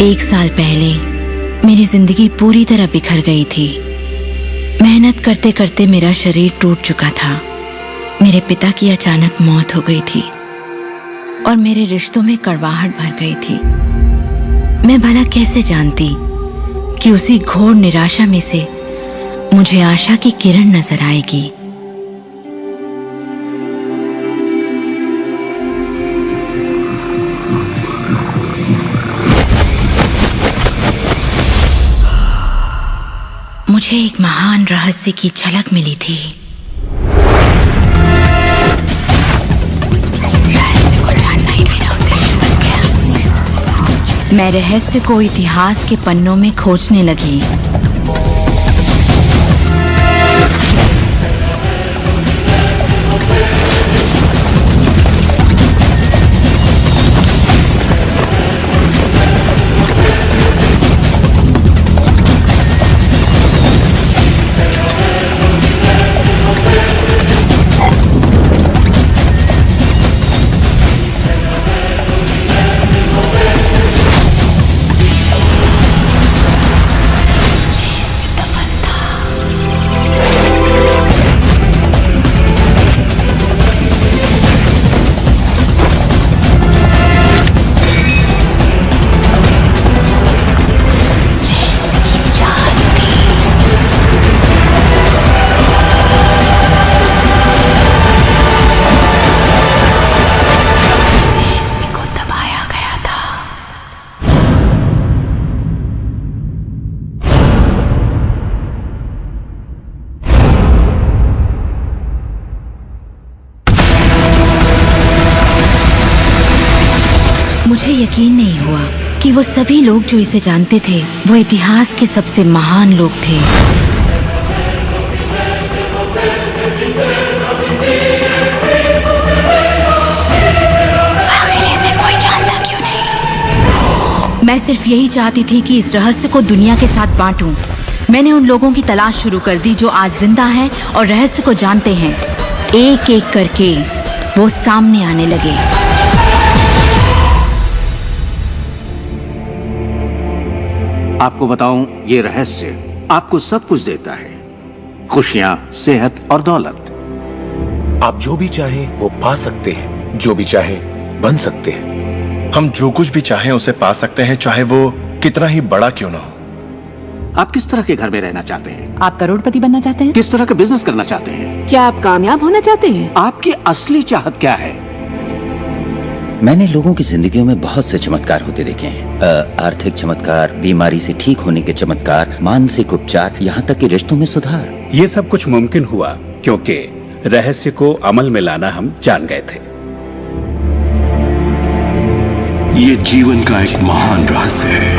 1 साल पहले मेरी जिंदगी पूरी तरह बिखर गई थी। मेहनत करते करते मेरा शरीर टूट चुका था। मेरे पिता की अचानक मौत हो गई थी और मेरे रिश्तों में कड़वाहट भर गई थी। मैं भला कैसे जानती कि उसी घोर निराशा में से मुझे आशा की किरण नजर आएगी। मुझे एक महान रहस्य की झलक मिली थी। मैं रहस्य को इतिहास के पन्नों में खोजने लगी। मुझे यकीन नहीं हुआ कि वो सभी लोग जो इसे जानते थे वो इतिहास के सबसे महान लोग थे। आखिर इसे कोई जानता क्यों नहीं? मैं सिर्फ यही चाहती थी कि इस रहस्य को दुनिया के साथ बांटूं। मैंने उन लोगों की तलाश शुरू कर दी जो आज जिंदा हैं और रहस्य को जानते हैं। एक एक करके वो सामने आने लगे। आपको बताऊं, ये रहस्य आपको सब कुछ देता है, खुशियां, सेहत और दौलत। आप जो भी चाहें वो पा सकते हैं, जो भी चाहें बन सकते हैं। हम जो कुछ भी चाहें उसे पा सकते हैं, चाहे वो कितना ही बड़ा क्यों ना हो। आप किस तरह के घर में रहना चाहते हैं? आप करोड़पति बनना चाहते हैं? किस तरह का बिजनेस करना चाहते हैं? क्या आप कामयाब होना चाहते हैं? आपकी असली चाहत क्या है? मैंने लोगों की जिंदगियों में बहुत से चमत्कार होते देखे हैं। आर्थिक चमत्कार, बीमारी से ठीक होने के चमत्कार, मानसिक उपचार, यहाँ तक कि रिश्तों में सुधार। ये सब कुछ मुमकिन हुआ क्योंकि रहस्य को अमल में लाना हम जान गए थे। ये जीवन का एक महान रहस्य है।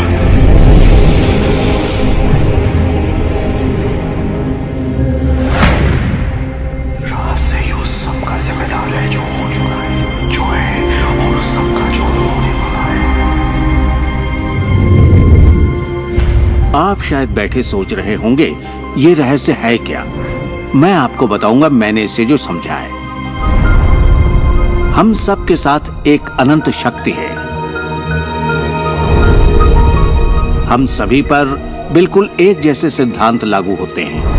रहस्य ही उस सब का जिम्मेदार है जो हो चुका है, जो है और उस सब का जो होने वाला है। आप शायद बैठे सोच रहे होंगे ये रहस्य है क्या। मैं आपको बताऊंगा मैंने इसे जो समझा है। हम सब के साथ एक अनंत शक्ति है। हम सभी पर बिल्कुल एक जैसे सिद्धांत लागू होते हैं।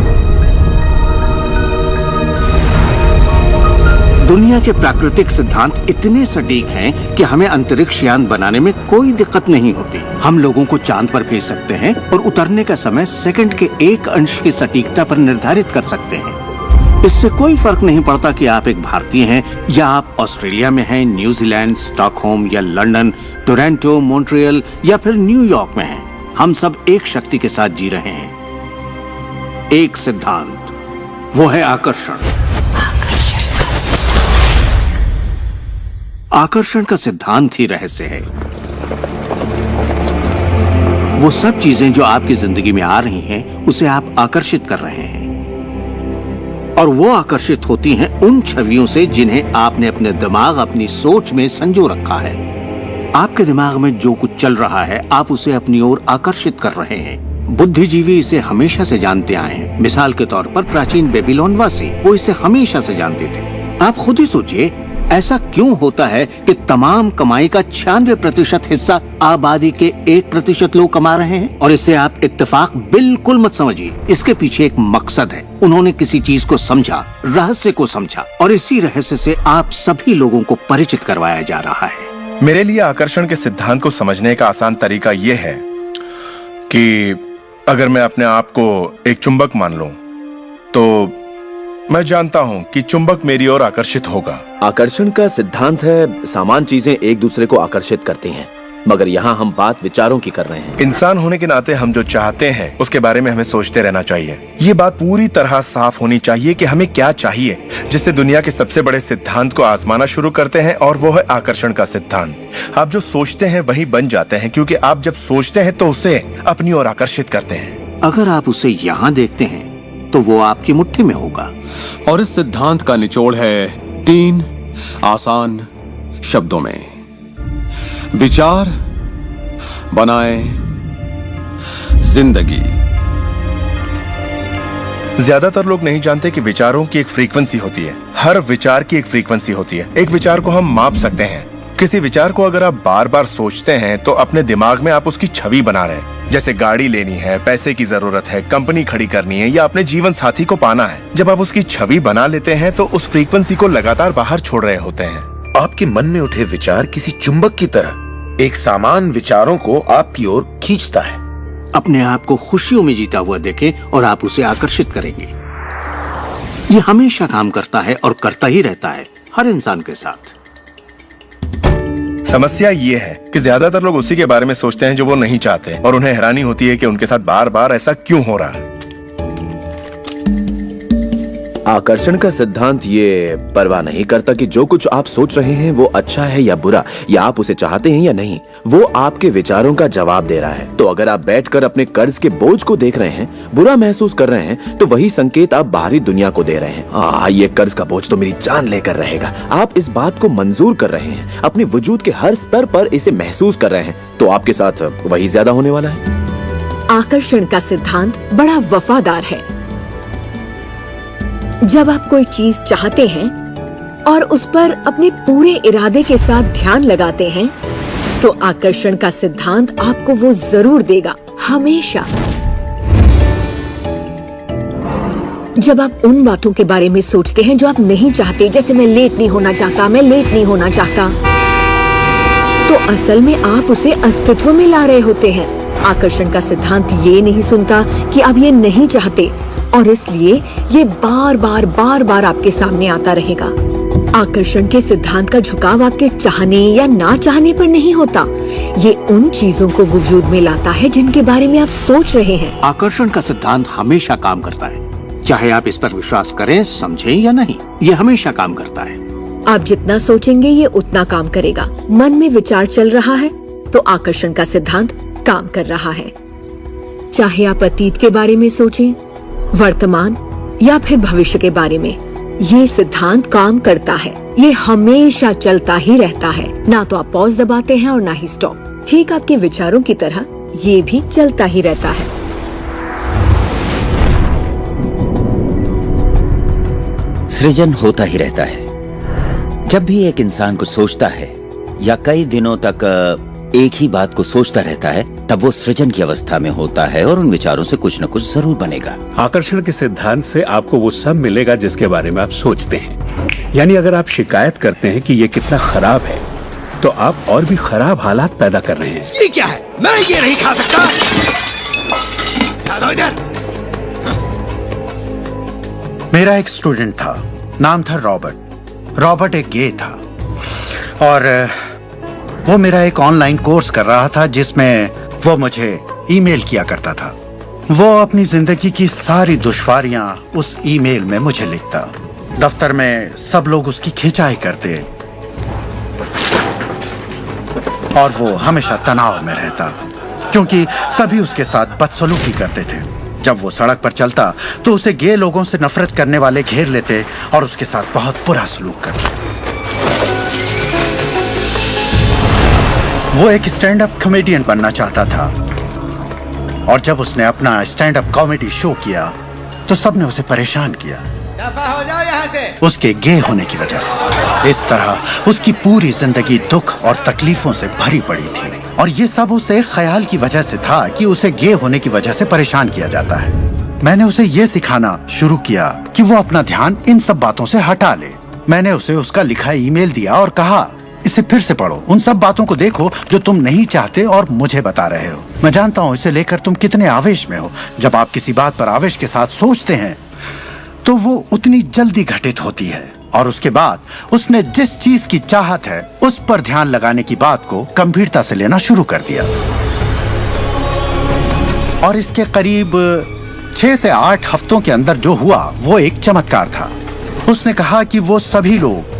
दुनिया के प्राकृतिक सिद्धांत इतने सटीक हैं कि हमें अंतरिक्ष यान बनाने में कोई दिक्कत नहीं होती। हम लोगों को चांद पर भेज सकते हैं और उतरने का समय सेकंड के 1 अंश की सटीकता पर निर्धारित कर सकते हैं। इससे कोई फर्क नहीं पड़ता कि आप एक भारतीय हैं या आप ऑस्ट्रेलिया में हैं, न्यूजीलैंड, स्टॉकहोम या लंदन, टोरंटो, मॉन्ट्रियल या फिर न्यूयॉर्क में हैं। हम सब एक शक्ति के साथ जी रहे हैं, एक सिद्धांत, वो है आकर्षण। आकर्षण का सिद्धांत ही रहस्य है। वो सब चीजें जो आपकी जिंदगी में आ रही हैं, उसे आप आकर्षित कर रहे हैं और वो आकर्षित होती हैं उन छवियों से जिन्हें आपने अपने दिमाग, अपनी सोच में संजो रखा है। आपके दिमाग में जो कुछ चल रहा है, आप उसे अपनी ओर आकर्षित कर रहे हैं। बुद्धिजीवी इसे हमेशा से जानते आए हैं। मिसाल के तौर पर प्राचीन बेबीलोन वासी, वो इसे हमेशा से जानते थे। आप खुद ही सोचिए, ऐसा क्यों होता है कि तमाम कमाई का 96% हिस्सा आबादी के 1% लोग कमा रहे हैं? और इसे आप इत्तेफाक बिल्कुल मत समझिए। इसके पीछे एक मकसद है। उन्होंने किसी चीज को समझा, रहस्य को समझा, और इसी रहस्य से आप सभी लोगों को परिचित करवाया जा रहा है। मेरे लिए आकर्षण के सिद्धांत को समझने का आसान तरीका यह है कि अगर मैं अपने आप को एक चुंबक मान लूं, तो मैं जानता हूं कि चुंबक मेरी ओर आकर्षित होगा। आकर्षण का सिद्धांत है समान चीजें एक दूसरे को आकर्षित करती हैं, मगर यहाँ हम बात विचारों की कर रहे हैं। इंसान होने के नाते हम जो चाहते हैं उसके बारे में हमें सोचते रहना चाहिए। ये बात पूरी तरह साफ होनी चाहिए कि हमें क्या चाहिए, जिससे दुनिया के सबसे बड़े सिद्धांत को आजमाना शुरू करते हैं, और वो है आकर्षण का सिद्धांत। आप जो सोचते हैं वही बन जाते हैं, क्योंकि आप जब सोचते हैं तो उसे अपनी ओर आकर्षित करते हैं। अगर आप उसे यहाँ देखते हैं तो वो आपकी मुट्ठी में होगा। और इस सिद्धांत का निचोड़ है 3 आसान शब्दों में: विचार बनाए जिंदगी। ज्यादातर लोग नहीं जानते कि विचारों की एक फ्रीक्वेंसी होती है। हर विचार की एक फ्रीक्वेंसी होती है। एक विचार को हम माप सकते हैं। किसी विचार को अगर आप बार बार सोचते हैं तो अपने दिमाग में आप उसकी छवि बना रहे हैं। जैसे गाड़ी लेनी है, पैसे की जरूरत है, कंपनी खड़ी करनी है, या अपने जीवन साथी को पाना है। जब आप उसकी छवि बना लेते हैं तो उस फ्रीक्वेंसी को लगातार बाहर छोड़ रहे होते हैं। आपके मन में उठे विचार किसी चुंबक की तरह एक सामान विचारों को आपकी ओर खींचता है। अपने आप को खुशियों में जीता हुआ देखें और आप उसे आकर्षित करेंगे। ये हमेशा काम करता है और करता ही रहता है, हर इंसान के साथ। समस्या ये है कि ज्यादातर लोग उसी के बारे में सोचते हैं जो वो नहीं चाहते, और उन्हें हैरानी होती है कि उनके साथ बार बार ऐसा क्यों हो रहा है। आकर्षण का सिद्धांत ये परवाह नहीं करता कि जो कुछ आप सोच रहे हैं वो अच्छा है या बुरा, या आप उसे चाहते हैं या नहीं। वो आपके विचारों का जवाब दे रहा है। तो अगर आप बैठकर अपने कर्ज के बोझ को देख रहे हैं, बुरा महसूस कर रहे हैं, तो वही संकेत आप बाहरी दुनिया को दे रहे हैं। ये कर्ज का बोझ तो मेरी जान लेकर रहेगा। आप इस बात को मंजूर कर रहे हैं, अपने वजूद के हर स्तर पर इसे महसूस कर रहे हैं, तो आपके साथ वही ज्यादा होने वाला है। आकर्षण का सिद्धांत बड़ा वफादार है। जब आप कोई चीज चाहते हैं और उस पर अपने पूरे इरादे के साथ ध्यान लगाते हैं, तो आकर्षण का सिद्धांत आपको वो जरूर देगा, हमेशा। जब आप उन बातों के बारे में सोचते हैं जो आप नहीं चाहते, जैसे मैं लेट नहीं होना चाहता, मैं लेट नहीं होना चाहता, तो असल में आप उसे अस्तित्व में ला रहे होते हैं। आकर्षण का सिद्धांत ये नहीं सुनता कि आप ये नहीं चाहते, और इसलिए ये बार बार आपके सामने आता रहेगा। आकर्षण के सिद्धांत का झुकाव आपके चाहने या ना चाहने पर नहीं होता। ये उन चीजों को वजूद में लाता है जिनके बारे में आप सोच रहे हैं। आकर्षण का सिद्धांत हमेशा काम करता है, चाहे आप इस पर विश्वास करें, समझें या नहीं। ये हमेशा काम करता है। आप जितना सोचेंगे ये उतना काम करेगा। मन में विचार चल रहा है तो आकर्षण का सिद्धांत काम कर रहा है। चाहे आप अतीत के बारे में सोचें, वर्तमान या फिर भविष्य के बारे में, ये सिद्धांत काम करता है। ये हमेशा चलता ही रहता है। ना तो आप पॉज दबाते हैं और ना ही स्टॉप। ठीक आपके विचारों की तरह ये भी चलता ही रहता है। सृजन होता ही रहता है। जब भी एक इंसान को सोचता है या कई दिनों तक एक ही बात को सोचता रहता है, तब वो सृजन की अवस्था में होता है और उन विचारों से कुछ न कुछ जरूर बनेगा। आकर्षण के सिद्धांत से आपको वो सब मिलेगा जिसके बारे में आप सोचते हैं। यानी अगर आप शिकायत करते हैं कि ये कितना खराब है, तो आप और भी खराब हालात पैदा कर रहे हैं। ये क्या है? मैं ये नहीं खा सकता। चलो इधर। मेरा एक स्टूडेंट था, नाम था रॉबर्ट। रॉबर्ट एक गे था और वो मेरा एक ऑनलाइन कोर्स कर रहा था जिसमें वो मुझे ईमेल किया करता था। वो अपनी जिंदगी की सारी दुश्वारियां उस ईमेल में मुझे लिखता। दफ्तर में सब लोग उसकी खिंचाई करते और वो हमेशा तनाव में रहता क्योंकि सभी उसके साथ बदसलूकी करते थे। जब वो सड़क पर चलता तो उसे गे लोगों से नफरत करने वाले घेर लेते और उसके साथ बहुत बुरा सलूक करते। वो एक स्टैंड अप कॉमेडियन बनना चाहता था और जब उसने अपना स्टैंड अप कॉमेडी शो किया तो सबने उसे परेशान किया। दफा हो जाओ यहाँ से। उसके गे होने की वजह से। इस तरह उसकी पूरी जिंदगी दुख और तकलीफों से भरी पड़ी थी, और ये सब उसे ख्याल की वजह से था कि उसे गे होने की वजह से परेशान किया जाता है। मैंने उसे ये सिखाना शुरू किया कि वो अपना ध्यान इन सब बातों से हटा ले। मैंने उसे उसका लिखा ईमेल दिया और कहा, इसे फिर से पढ़ो, उन सब बातों को देखो जो तुम नहीं चाहते और मुझे बता रहे हो। मैं जानता हूँ इसे लेकर तुम कितने आवेश में हो। जब आप किसी बात पर आवेश के साथ सोचते हैं तो वो उतनी जल्दी घटित होती है। और उसके बाद उसने जिस चीज की चाहत है उस पर ध्यान लगाने की बात को गंभीरता से लेना शुरू कर दिया। और इसके करीब 6 से 8 हफ्तों के अंदर जो हुआ वो एक चमत्कार था। उसने कहा कि वो सभी लोग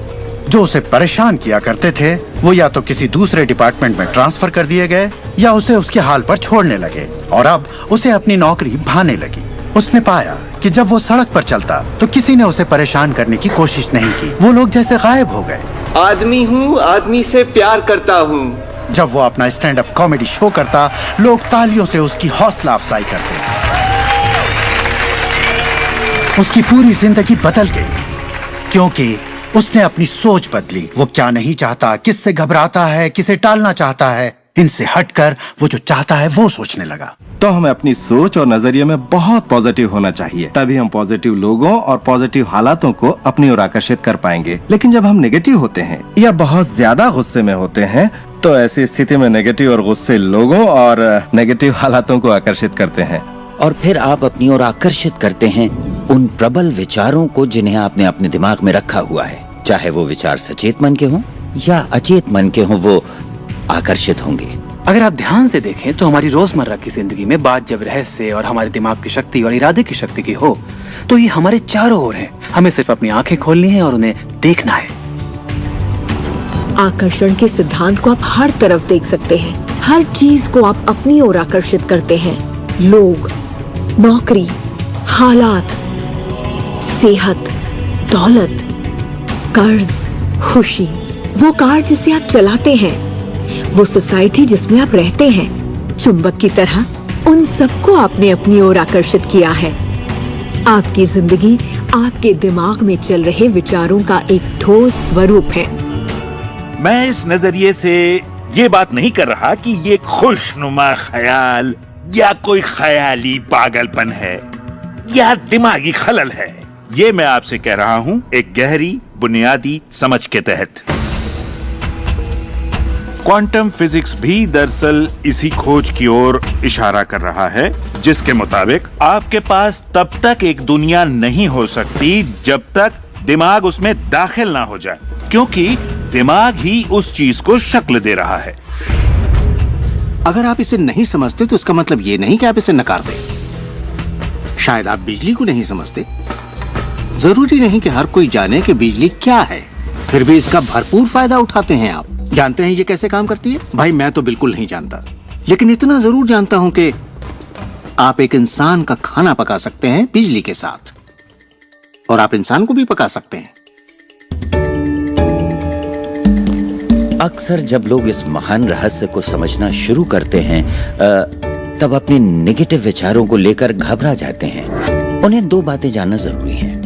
जो उसे परेशान किया करते थे वो या तो किसी दूसरे डिपार्टमेंट में ट्रांसफर कर दिए गए या उसे उसके हाल पर छोड़ने लगे, और अब उसे अपनी नौकरी भाने लगी। उसने पाया कि जब वो सड़क पर चलता तो किसी ने उसे परेशान करने की कोशिश नहीं की। वो लोग जैसे गायब हो गए। आदमी हूँ, आदमी से प्यार करता हूँ। जब वो अपना स्टैंड अप कॉमेडी शो करता, लोग तालियों से उसकी हौसला अफजाई करते। उसकी पूरी जिंदगी बदल गई क्योंकि उसने अपनी सोच बदली। वो क्या नहीं चाहता, किससे घबराता है, किसे टालना चाहता है, इनसे हटकर वो जो चाहता है वो सोचने लगा। तो हमें अपनी सोच और नजरिए में बहुत पॉजिटिव होना चाहिए, तभी हम पॉजिटिव लोगों और पॉजिटिव हालातों को अपनी ओर आकर्षित कर पाएंगे। लेकिन जब हम नेगेटिव होते हैं या बहुत ज्यादा गुस्से में होते हैं तो ऐसी स्थिति में नेगेटिव और गुस्से लोगों और नेगेटिव हालातों को आकर्षित करते हैं, और फिर आप अपनी ओर आकर्षित करते हैं उन प्रबल विचारों को जिन्हें आपने अपने दिमाग में रखा हुआ है। चाहे वो विचार सचेत मन के हों या अचेत मन के हों, वो आकर्षित होंगे। अगर आप ध्यान से देखें तो हमारी रोजमर्रा की जिंदगी में बात जब रहस्य और हमारे दिमाग की शक्ति और इरादे की शक्ति की हो तो ये हमारे चारों ओर है। हमें सिर्फ अपनी आंखें खोलनी है और उन्हें देखना है। आकर्षण के सिद्धांत को आप हर तरफ देख सकते हैं। हर चीज को आप अपनी ओर आकर्षित करते हैं। लोग, नौकरी, हालात, सेहत, दौलत, कर्ज, खुशी, वो कार जिसे आप चलाते हैं, वो सोसाइटी जिसमें आप रहते हैं, चुंबक की तरह उन सबको आपने अपनी ओर आकर्षित किया है। आपकी जिंदगी आपके दिमाग में चल रहे विचारों का एक ठोस स्वरूप है। मैं इस नजरिए से ये बात नहीं कर रहा कि ये खुशनुमा ख्याल या कोई ख्याली पागलपन है या दिमागी खलल है। ये मैं आपसे कह रहा हूँ एक गहरी बुनियादी समझ के तहत। क्वांटम फिजिक्स भी दरअसल इसी खोज की ओर इशारा कर रहा है जिसके मुताबिक आपके पास तब तक एक दुनिया नहीं हो सकती जब तक दिमाग उसमें दाखिल ना हो जाए, क्योंकि दिमाग ही उस चीज को शक्ल दे रहा है। अगर आप इसे नहीं समझते तो इसका मतलब ये नहीं कि आप इसे नकार दें। शायद आप बिजली को नहीं समझते। जरूरी नहीं कि हर कोई जाने कि बिजली क्या है, फिर भी इसका भरपूर फायदा उठाते हैं आप। जानते हैं ये कैसे काम करती है? भाई मैं तो बिल्कुल नहीं जानता, लेकिन इतना जरूर जानता हूं कि आप एक इंसान का खाना पका सकते हैं बिजली के साथ, और आप इंसान को भी पका सकते हैं। अक्सर जब लोग इस महान रहस्य को समझना शुरू करते हैं तब अपने नेगेटिव विचारों को लेकर घबरा जाते हैं। उन्हें दो बातें जानना जरूरी है।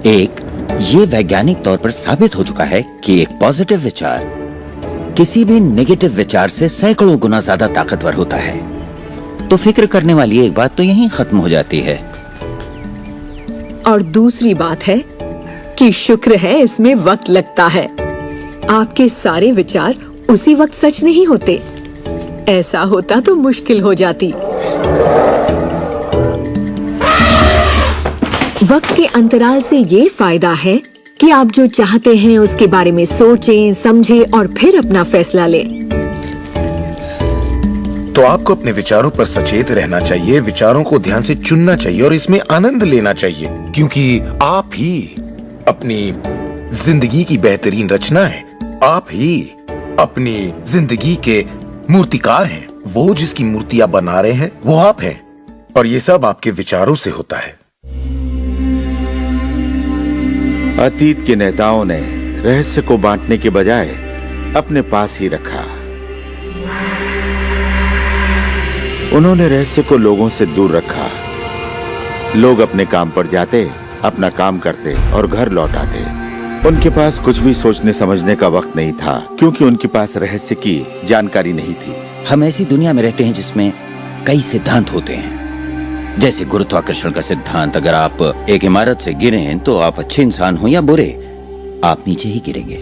एक, ये वैज्ञानिक तौर पर साबित हो चुका है कि एक पॉजिटिव विचार किसी भी नेगेटिव विचार से सैकड़ों गुना ज्यादा ताकतवर होता है। तो फिक्र करने वाली एक बात तो यहीं खत्म हो जाती है। और दूसरी बात है कि शुक्र है इसमें वक्त लगता है। आपके सारे विचार उसी वक्त सच नहीं होते। ऐसा होता तो मुश्किल हो जाती। वक्त के अंतराल से ये फायदा है कि आप जो चाहते हैं उसके बारे में सोचें, समझें और फिर अपना फैसला लें। तो आपको अपने विचारों पर सचेत रहना चाहिए, विचारों को ध्यान से चुनना चाहिए और इसमें आनंद लेना चाहिए, क्योंकि आप ही अपनी जिंदगी की बेहतरीन रचना है। आप ही अपनी जिंदगी के मूर्तिकार हैं। वो जिसकी मूर्तियां बना रहे हैं वो आप हैं, और ये सब आपके विचारों से होता है। अतीत के नेताओं ने रहस्य को बांटने के बजाय अपने पास ही रखा। उन्होंने रहस्य को लोगों से दूर रखा। लोग अपने काम पर जाते अपना काम करते और घर लौट आते। उनके पास कुछ भी सोचने समझने का वक्त नहीं था, क्योंकि उनके पास रहस्य की जानकारी नहीं थी। हम ऐसी दुनिया में रहते हैं जिसमें कई सिद्धांत होते हैं, जैसे गुरुत्वाकर्षण का सिद्धांत। अगर आप एक इमारत से गिरे हैं तो आप अच्छे इंसान हो या बुरे, आप नीचे ही गिरेंगे।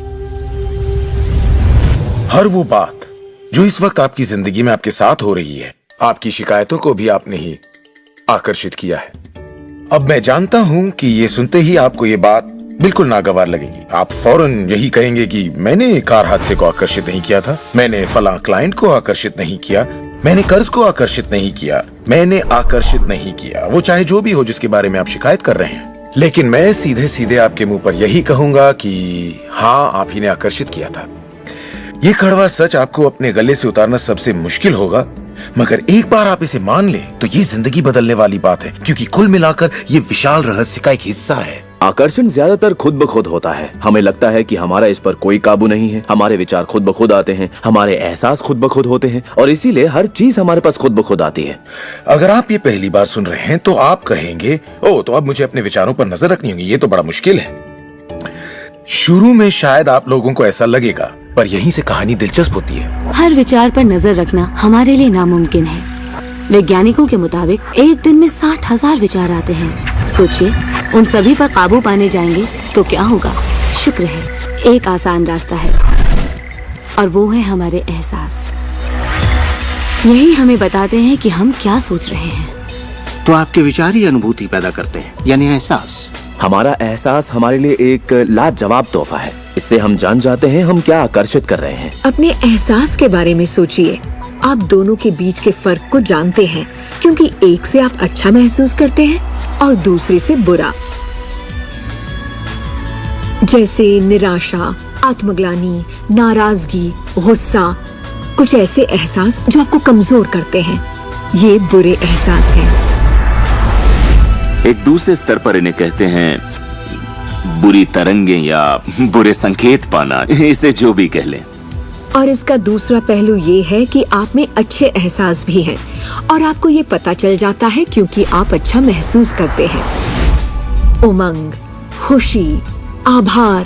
हर वो बात जो इस वक्त आपकी जिंदगी में आपके साथ हो रही है, आपकी शिकायतों को भी आपने ही आकर्षित किया है। अब मैं जानता हूं कि ये सुनते ही आपको ये बात बिल्कुल नागवार लगेगी। आप फौरन यही कहेंगे कि मैंने कार हादसे को आकर्षित नहीं किया था, मैंने फलां क्लाइंट को आकर्षित नहीं किया, मैंने कर्ज को आकर्षित नहीं किया, मैंने आकर्षित नहीं किया, वो चाहे जो भी हो जिसके बारे में आप शिकायत कर रहे हैं। लेकिन मैं सीधे सीधे आपके मुंह पर यही कहूंगा कि हाँ, आप ही ने आकर्षित किया था। ये कड़वा सच आपको अपने गले से उतारना सबसे मुश्किल होगा, मगर एक बार आप इसे मान ले तो ये जिंदगी बदलने वाली बात है, क्योंकि कुल मिलाकर ये विशाल रहस्य का एक हिस्सा है। आकर्षण ज्यादातर खुद ब खुद होता है। हमें लगता है कि हमारा इस पर कोई काबू नहीं है, हमारे विचार खुद ब खुद आते हैं, हमारे एहसास खुद ब खुद होते हैं, और इसीलिए हर चीज हमारे पास खुद ब खुद आती है। अगर आप ये पहली बार सुन रहे हैं तो आप कहेंगे, ओह, तो अब मुझे अपने विचारों पर नजर रखनी होगी, ये तो बड़ा मुश्किल है। शुरू में शायद आप लोगों को ऐसा लगेगा, पर यहीं से कहानी दिलचस्प होती है। हर विचार पर नजर रखना हमारे लिए नामुमकिन है। वैज्ञानिकों के मुताबिक एक दिन में 60,000 विचार आते हैं। सोचिए, उन सभी पर काबू पाने जाएंगे तो क्या होगा? शुक्र है, एक आसान रास्ता है, और वो है हमारे एहसास। यही हमें बताते हैं कि हम क्या सोच रहे हैं। तो आपके विचार ही अनुभूति पैदा करते हैं, यानी एहसास। हमारा एहसास हमारे लिए एक लाजवाब तोहफा है। इससे हम जान जाते हैं हम क्या आकर्षित कर रहे हैं। अपने एहसास के बारे में सोचिए। आप दोनों के बीच के फर्क को जानते हैं, क्योंकि एक से आप अच्छा महसूस करते हैं और दूसरे से बुरा। जैसे निराशा, आत्मग्लानि, नाराजगी, गुस्सा, कुछ ऐसे एहसास जो आपको कमजोर करते हैं, ये बुरे एहसास हैं। एक दूसरे स्तर पर इन्हें कहते हैं बुरी तरंगें या बुरे संकेत पाना, इसे जो भी कह लें। और इसका दूसरा पहलू ये है कि आप में अच्छे एहसास भी हैं, और आपको ये पता चल जाता है क्योंकि आप अच्छा महसूस करते हैं। उमंग, खुशी, आभार,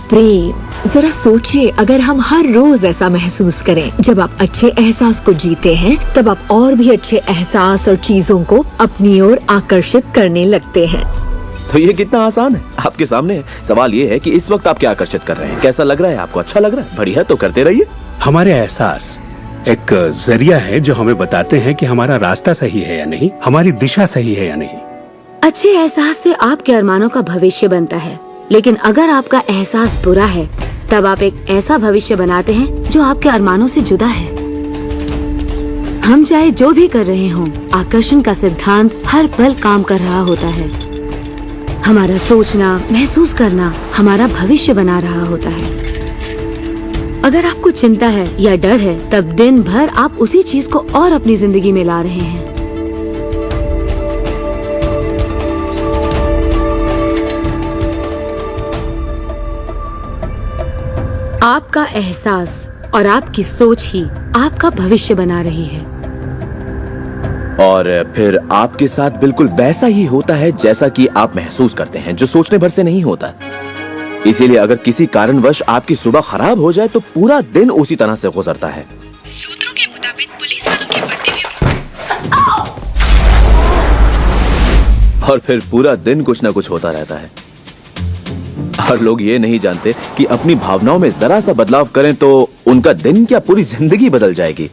प्रेम। जरा सोचिए, अगर हम हर रोज ऐसा महसूस करें। जब आप अच्छे एहसास को जीते हैं, तब आप और भी अच्छे एहसास और चीजों को अपनी ओर आकर्षित करने लगते हैं। तो ये कितना आसान है, आपके सामने है। सवाल ये है कि इस वक्त आप क्या आकर्षित कर रहे हैं, कैसा लग रहा है आपको, अच्छा लग रहा है, बढ़िया, तो करते रहिए। हमारे एहसास एक जरिया है जो हमें बताते हैं कि हमारा रास्ता सही है या नहीं, हमारी दिशा सही है या नहीं। अच्छे एहसास से आपके अरमानों का भविष्य बनता है, लेकिन अगर आपका एहसास बुरा है, तब आप एक ऐसा भविष्य बनाते हैं जो आपके अरमानों से जुदा है। हम चाहे जो भी कर रहे हों, आकर्षण का सिद्धांत हर पल काम कर रहा होता है। हमारा सोचना, महसूस करना हमारा भविष्य बना रहा होता है। अगर आपको चिंता है या डर है, तब दिन भर आप उसी चीज को और अपनी जिंदगी में ला रहे हैं। आपका एहसास और आपकी सोच ही आपका भविष्य बना रही है। और फिर आपके साथ बिल्कुल वैसा ही होता है जैसा कि आप महसूस करते हैं, जो सोचने भर से नहीं होता। इसीलिए अगर किसी कारणवश आपकी सुबह खराब हो जाए तो पूरा दिन उसी तरह से गुजरता है। सूत्रों के मुताबिक पुलिस वालों के बर्थडे और फिर पूरा दिन कुछ ना कुछ होता रहता है। और लोग ये नहीं जानते कि अपनी भावनाओं में जरा सा बदलाव करें तो उनका दिन क्या पूरी जिंदगी बदल जाएगी।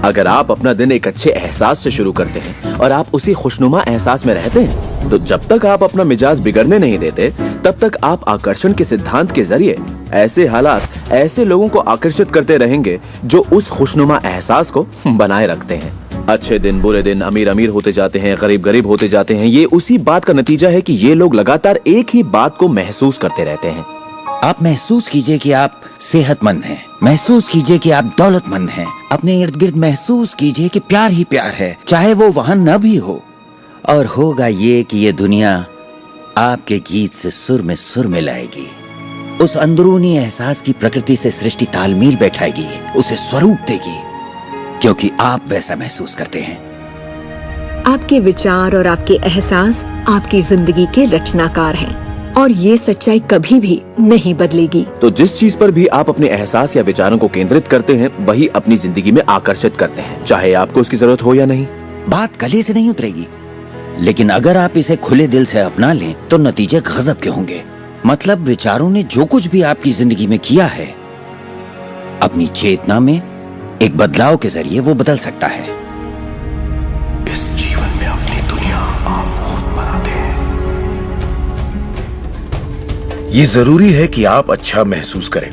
अगर आप अपना दिन एक अच्छे एहसास से शुरू करते हैं और आप उसी खुशनुमा एहसास में रहते हैं, तो जब तक आप अपना मिजाज बिगड़ने नहीं देते, तब तक आप आकर्षण के सिद्धांत के जरिए ऐसे हालात, ऐसे लोगों को आकर्षित करते रहेंगे जो उस खुशनुमा एहसास को बनाए रखते हैं। अच्छे दिन, बुरे दिन, अमीर अमीर होते जाते हैं, गरीब गरीब होते जाते हैं। ये उसी बात का नतीजा है कि ये लोग लगातार एक ही बात को महसूस करते रहते हैं। आप महसूस कीजिए कि आप सेहतमंद हैं, महसूस कीजिए कि आप दौलतमंद हैं, अपने इर्द गिर्द महसूस कीजिए कि प्यार ही प्यार है, चाहे वो वहां न भी हो। और होगा ये कि ये दुनिया आपके गीत से सुर में सुर मिलाएगी। उस अंदरूनी एहसास की प्रकृति से सृष्टि तालमेल बैठाएगी, उसे स्वरूप देगी, क्योंकि आप वैसा महसूस करते हैं। आपके विचार और आपके एहसास आपकी जिंदगी के रचनाकार हैं और ये सच्चाई कभी भी नहीं बदलेगी। तो जिस चीज पर भी आप अपने एहसास या विचारों को केंद्रित करते हैं वही अपनी जिंदगी में आकर्षित करते हैं, चाहे आपको उसकी जरूरत हो या नहीं। बात गले से नहीं उतरेगी, लेकिन अगर आप इसे खुले दिल से अपना लें तो नतीजे गजब के होंगे। मतलब विचारों ने जो कुछ भी आपकी जिंदगी में किया है, अपनी चेतना में एक बदलाव के जरिए वो बदल सकता है। इस जीवन में अपनी दुनिया आप खुद बनाते हैं। ये जरूरी है कि आप अच्छा महसूस करें,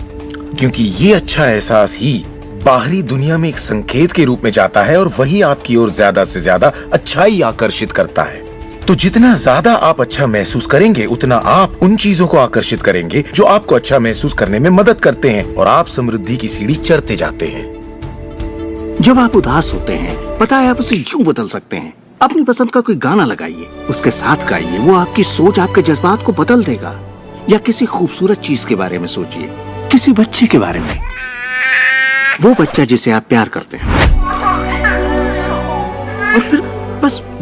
क्योंकि ये अच्छा एहसास ही बाहरी दुनिया में एक संकेत के रूप में जाता है और वही आपकी ओर ज्यादा से ज्यादा अच्छाई आकर्षित करता है। तो जितना ज्यादा आप अच्छा महसूस करेंगे उतना आप उन चीजों को आकर्षित करेंगे जो आपको अच्छा महसूस करने में मदद करते हैं और आप समृद्धि की सीढ़ी चढ़ते जाते हैं। जब आप उदास होते हैं, पता है आप उसे यूं बदल सकते हैं। अपनी पसंद का कोई गाना लगाइए, उसके साथ गाइए, वो आपकी सोच, आपके जज्बात को बदल देगा। या किसी खूबसूरत चीज के बारे में सोचिए, किसी बच्चे के बारे में, वो बच्चा जिसे आप प्यार करते हैं, और फिर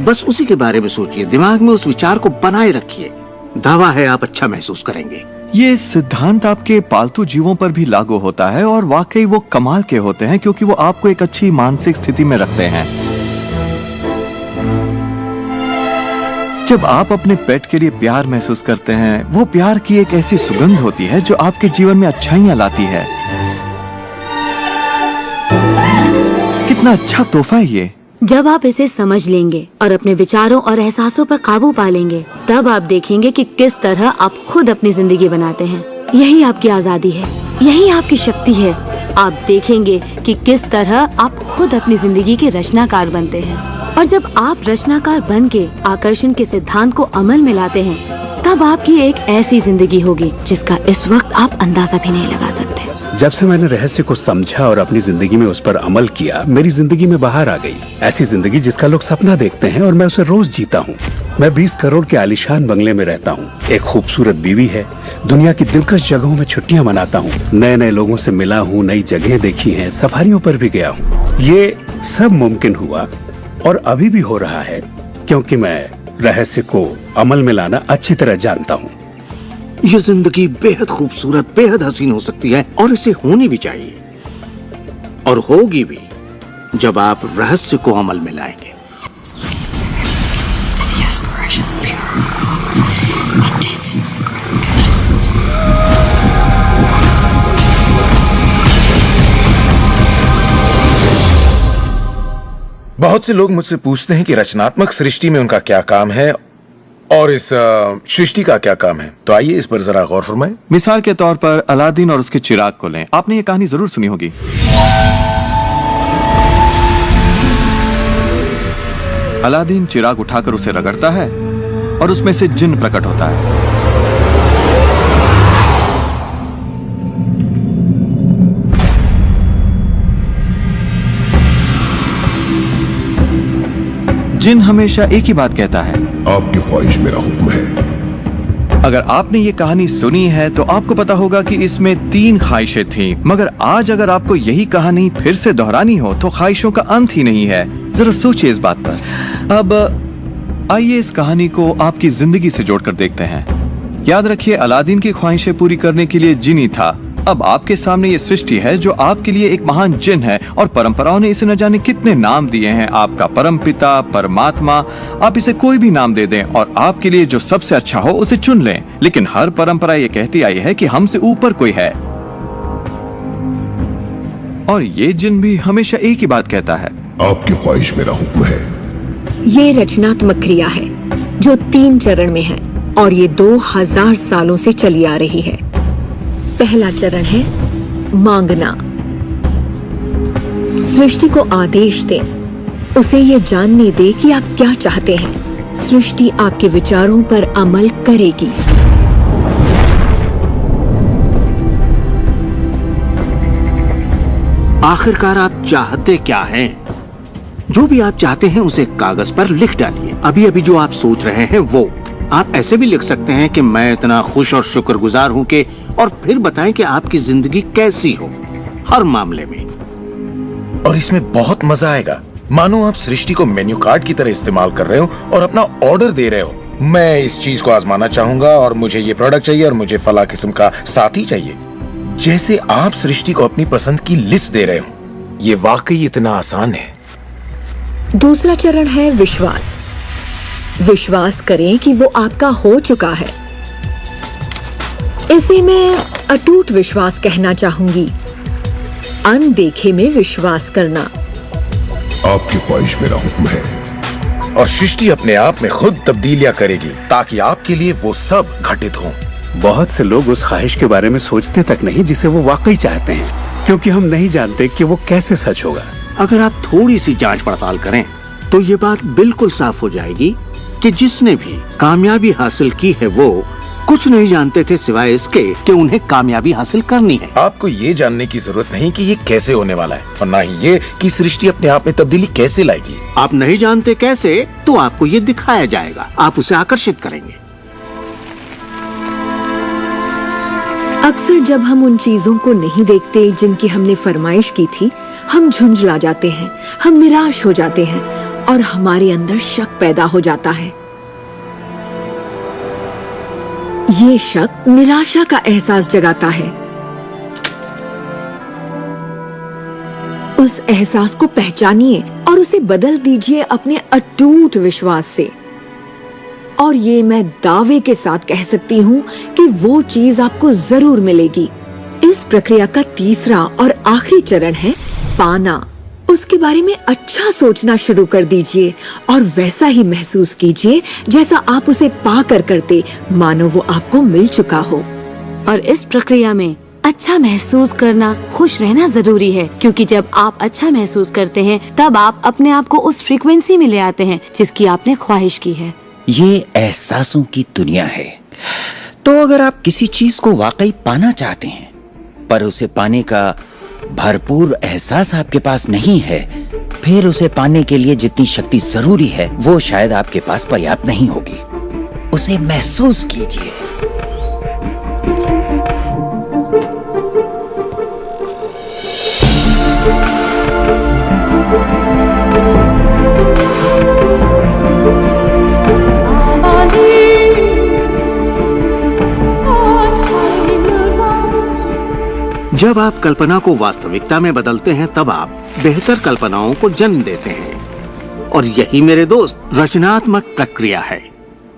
बस उसी के बारे में सोचिए। दिमाग में उस विचार को बनाए रखिए। दावा है आप अच्छा महसूस करेंगे। ये सिद्धांत आपके पालतू जीवों पर भी लागू होता है और वाकई वो कमाल के होते हैं, क्योंकि वो आपको एक अच्छी मानसिक स्थिति में रखते हैं। जब आप अपने पेट के लिए प्यार महसूस करते हैं, वो प्यार की एक ऐसी सुगंध होती है जो आपके जीवन में अच्छाइयां लाती है। कितना अच्छा तोहफा है ये। जब आप इसे समझ लेंगे और अपने विचारों और एहसासों पर काबू पा लेंगे, तब आप देखेंगे कि किस तरह आप खुद अपनी जिंदगी बनाते हैं। यही आपकी आजादी है, यही आपकी शक्ति है। आप देखेंगे कि किस तरह आप खुद अपनी जिंदगी के रचनाकार बनते हैं। और जब आप रचनाकार बन के आकर्षण के सिद्धांत को अमल में लाते हैं, तब आपकी एक ऐसी जिंदगी होगी जिसका इस वक्त आप अंदाजा भी नहीं लगा सकते। जब से मैंने रहस्य को समझा और अपनी जिंदगी में उस पर अमल किया, मेरी जिंदगी में बाहर आ गई ऐसी जिंदगी जिसका लोग सपना देखते हैं और मैं उसे रोज जीता हूँ। मैं 20 करोड़ के आलीशान बंगले में रहता हूँ, एक खूबसूरत बीवी है, दुनिया की दिलकश जगहों में छुट्टियां मनाता हूँ, नए नए लोगों से मिला हूँ, नई जगह देखी हैं, सफारियों पर भी गया हूँ। ये सब मुमकिन हुआ और अभी भी हो रहा है क्योंकि मैं रहस्य को अमल में लाना अच्छी तरह जानता हूँ। ये जिंदगी बेहद खूबसूरत, बेहद हसीन हो सकती है और इसे होनी भी चाहिए, और होगी भी जब आप रहस्य को अमल में लाएंगे। बहुत से लोग मुझसे पूछते हैं कि रचनात्मक सृष्टि में उनका क्या काम है और इस सृष्टि का क्या काम है। तो आइए इस पर जरा गौर फरमाएं। मिसाल के तौर पर अलादीन और उसके चिराग को लें। आपने ये कहानी जरूर सुनी होगी। अलादीन चिराग उठाकर उसे रगड़ता है और उसमें से जिन्न प्रकट होता है। जिन हमेशा एक ही बात कहता है, आपकी ख्वाहिश मेरा हुक्म है। अगर आपने ये कहानी सुनी है तो आपको पता होगा कि इसमें 3 ख्वाहिशें थीं, मगर आज अगर आपको यही कहानी फिर से दोहरानी हो तो ख्वाहिशों का अंत ही नहीं है। जरा सोचिए इस बात पर। अब आइए इस कहानी को आपकी जिंदगी से जोड़कर देखते हैं। याद रखिए, अलादीन की ख्वाहिशें पूरी करने के लिए जिनी था। अब आपके सामने ये सृष्टि है जो आपके लिए एक महान जिन है और परंपराओं ने इसे न जाने कितने नाम दिए हैं। आपका परमपिता, परमात्मा, आप इसे कोई भी नाम दे दें और आपके लिए जो सबसे अच्छा हो उसे चुन लें। लेकिन हर परंपरा ये कहती आई है कि हमसे ऊपर कोई है, और ये जिन भी हमेशा एक ही बात कहता है, आपकी ख्वाहिश मेरा हुक्म है। ये रचनात्मक क्रिया है जो 3 चरण में है और ये 2000 सालों से चली आ रही है। पहला चरण है मांगना। सृष्टि को आदेश दें, उसे ये जानने दे कि आप क्या चाहते हैं। सृष्टि आपके विचारों पर अमल करेगी। आखिरकार आप चाहते क्या हैं? जो भी आप चाहते हैं उसे कागज पर लिख डालिए। अभी अभी जो आप सोच रहे हैं वो आप ऐसे भी लिख सकते हैं कि मैं इतना खुश और शुक्रगुजार हूं कि, और फिर बताएं कि आपकी जिंदगी कैसी हो हर मामले में। और इसमें बहुत मजा आएगा। मानो आप सृष्टि को मेन्यू कार्ड की तरह इस्तेमाल कर रहे हो और अपना ऑर्डर दे रहे हो। मैं इस चीज को आजमाना चाहूंगा और मुझे ये प्रोडक्ट चाहिए और मुझे फला किस्म का साथी चाहिए। जैसे आप सृष्टि को अपनी पसंद की लिस्ट दे रहे हो, ये वाकई इतना आसान है। दूसरा चरण है विश्वास। विश्वास करें कि वो आपका हो चुका है। इसे मैं अटूट विश्वास कहना चाहूंगी। अनदेखे में विश्वास करना। आपकी ख्वाहिश मेरा हुक्म है। और सृष्टि अपने आप में खुद तब्दीलियां करेगी ताकि आपके लिए वो सब घटित हो। बहुत से लोग उस ख्वाहिश के बारे में सोचते तक नहीं जिसे वो वाकई चाहते हैं, क्योंकि हम नहीं जानते कि वो कैसे सच होगा। अगर आप थोड़ी सी जांच पड़ताल करें तो ये बात बिल्कुल साफ हो जाएगी कि जिसने भी कामयाबी हासिल की है वो कुछ नहीं जानते थे सिवाय इसके कि उन्हें कामयाबी हासिल करनी है। आपको ये जानने की जरूरत नहीं कि ये कैसे होने वाला है और ना ही ये कि सृष्टि अपने आप में तब्दीली कैसे लाएगी। आप नहीं जानते कैसे, तो आपको ये दिखाया जाएगा। आप उसे आकर्षित करेंगे। अक्सर जब हम उन चीजों को नहीं देखते जिनकी हमने फरमाइश की थी, हम झुंझला जाते हैं, हम निराश हो जाते हैं और हमारे अंदर शक पैदा हो जाता है। ये शक निराशा का एहसास जगाता है। उस एहसास को पहचानिए और उसे बदल दीजिए अपने अटूट विश्वास से। और ये मैं दावे के साथ कह सकती हूँ कि वो चीज आपको जरूर मिलेगी। इस प्रक्रिया का तीसरा और आखिरी चरण है पाना। उसके बारे में अच्छा सोचना शुरू कर दीजिए और वैसा ही महसूस कीजिए जैसा आप उसे पाकर करते, मानो वो आपको मिल चुका हो। और इस प्रक्रिया में अच्छा महसूस करना, खुश रहना जरूरी है, क्योंकि जब आप अच्छा महसूस करते हैं तब आप अपने आप को उस फ्रीक्वेंसी में ले आते हैं जिसकी आपने ख्वाहिश की है। ये एहसासों की दुनिया है। तो अगर आप किसी चीज को वाकई पाना चाहते हैं पर उसे पाने का भरपूर एहसास आपके पास नहीं है, फिर उसे पाने के लिए जितनी शक्ति जरूरी है वो शायद आपके पास पर्याप्त नहीं होगी। उसे महसूस कीजिए। जब आप कल्पना को वास्तविकता में बदलते हैं तब आप बेहतर कल्पनाओं को जन्म देते हैं। और यही मेरे दोस्त रचनात्मक प्रक्रिया है।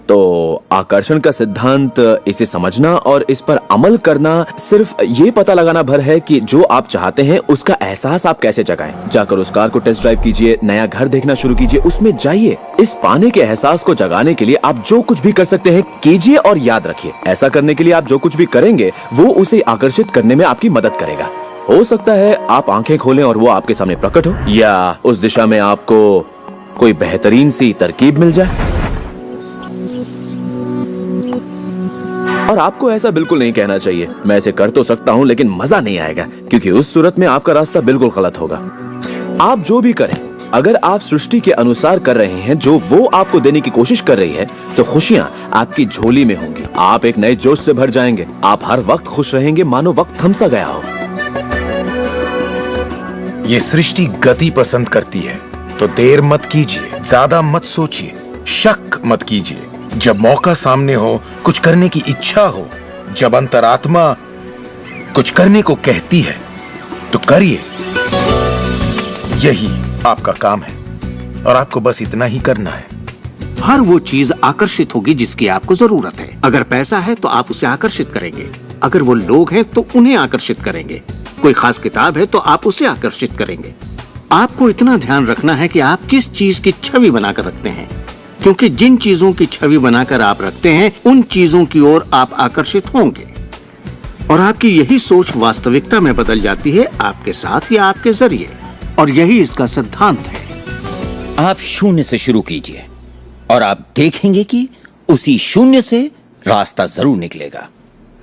तो आकर्षण का सिद्धांत, इसे समझना और इस पर अमल करना सिर्फ ये पता लगाना भर है कि जो आप चाहते हैं उसका एहसास आप कैसे जगाएं। जाकर उस कार को टेस्ट ड्राइव कीजिए, नया घर देखना शुरू कीजिए, उसमें जाइए। इस पाने के एहसास को जगाने के लिए आप जो कुछ भी कर सकते हैं कीजिए और याद रखिए, ऐसा करने के लिए आप जो कुछ भी करेंगे वो उसे आकर्षित करने में आपकी मदद करेगा। हो सकता है आप आंखें खोलें और वो आपके सामने प्रकट हो, या उस दिशा में आपको कोई बेहतरीन सी तरकीब मिल जाए। और आपको ऐसा बिल्कुल नहीं कहना चाहिए, मैं ऐसे कर तो सकता हूँ लेकिन मजा नहीं आएगा, क्योंकि उस सूरत में आपका रास्ता बिल्कुल गलत होगा। आप जो भी करें, अगर आप सृष्टि के अनुसार कर रहे हैं जो वो आपको देने की कोशिश कर रही है, तो खुशियां आपकी झोली में होंगी। आप एक नए जोश से भर जाएंगे। आप हर वक्त खुश रहेंगे मानो वक्त थम सा गया हो। ये सृष्टि गति पसंद करती है, तो देर मत कीजिए, ज्यादा मत सोचिए, शक मत कीजिए। जब मौका सामने हो, कुछ करने की इच्छा हो, जब अंतरात्मा कुछ करने को कहती है तो करिए। यही आपका काम है और आपको बस इतना ही करना है। हर वो चीज आकर्षित होगी जिसकी आपको जरूरत है। अगर पैसा है तो आप उसे आकर्षित करेंगे, अगर वो लोग हैं तो उन्हें आकर्षित करेंगे, कोई खास किताब है तो आप उसे आकर्षित करेंगे। आपको इतना ध्यान रखना है कि आप किस चीज की छवि बनाकर रखते हैं, क्योंकि जिन चीजों की छवि बनाकर आप रखते हैं उन चीजों की ओर आप आकर्षित होंगे। और आपकी यही सोच वास्तविकता में बदल जाती है, आपके साथ या आपके जरिए। और यही इसका सिद्धांत है। आप शून्य से शुरू कीजिए और आप देखेंगे कि उसी शून्य से रास्ता जरूर निकलेगा।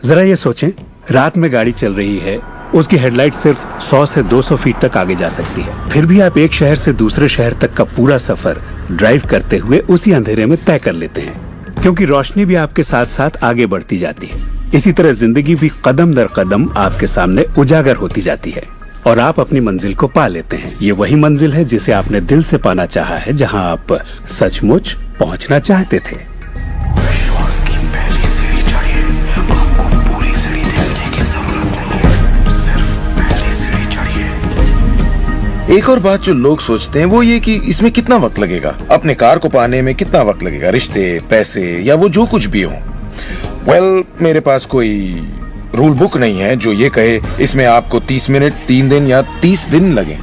जरा ये सोचें, रात में गाड़ी चल रही है, उसकी हेडलाइट सिर्फ 100 से 200 फीट तक आगे जा सकती है, फिर भी आप एक शहर से दूसरे शहर तक का पूरा सफर ड्राइव करते हुए उसी अंधेरे में तय कर लेते हैं, क्योंकि रोशनी भी आपके साथ साथ आगे बढ़ती जाती है। इसी तरह जिंदगी भी कदम दर कदम आपके सामने उजागर होती जाती है और आप अपनी मंजिल को पा लेते हैं। ये वही मंजिल है जिसे आपने दिल से पाना चाहा है, जहां आप सचमुच पहुंचना चाहते थे। एक और बात जो लोग सोचते हैं वो ये कि इसमें कितना वक्त लगेगा, अपने कार को पाने में कितना वक्त लगेगा, रिश्ते, पैसे या वो जो कुछ भी हो। वेल, मेरे पास कोई रूल बुक नहीं है जो ये कहे इसमें आपको 30 मिनट, 3 दिन या 30 दिन लगे।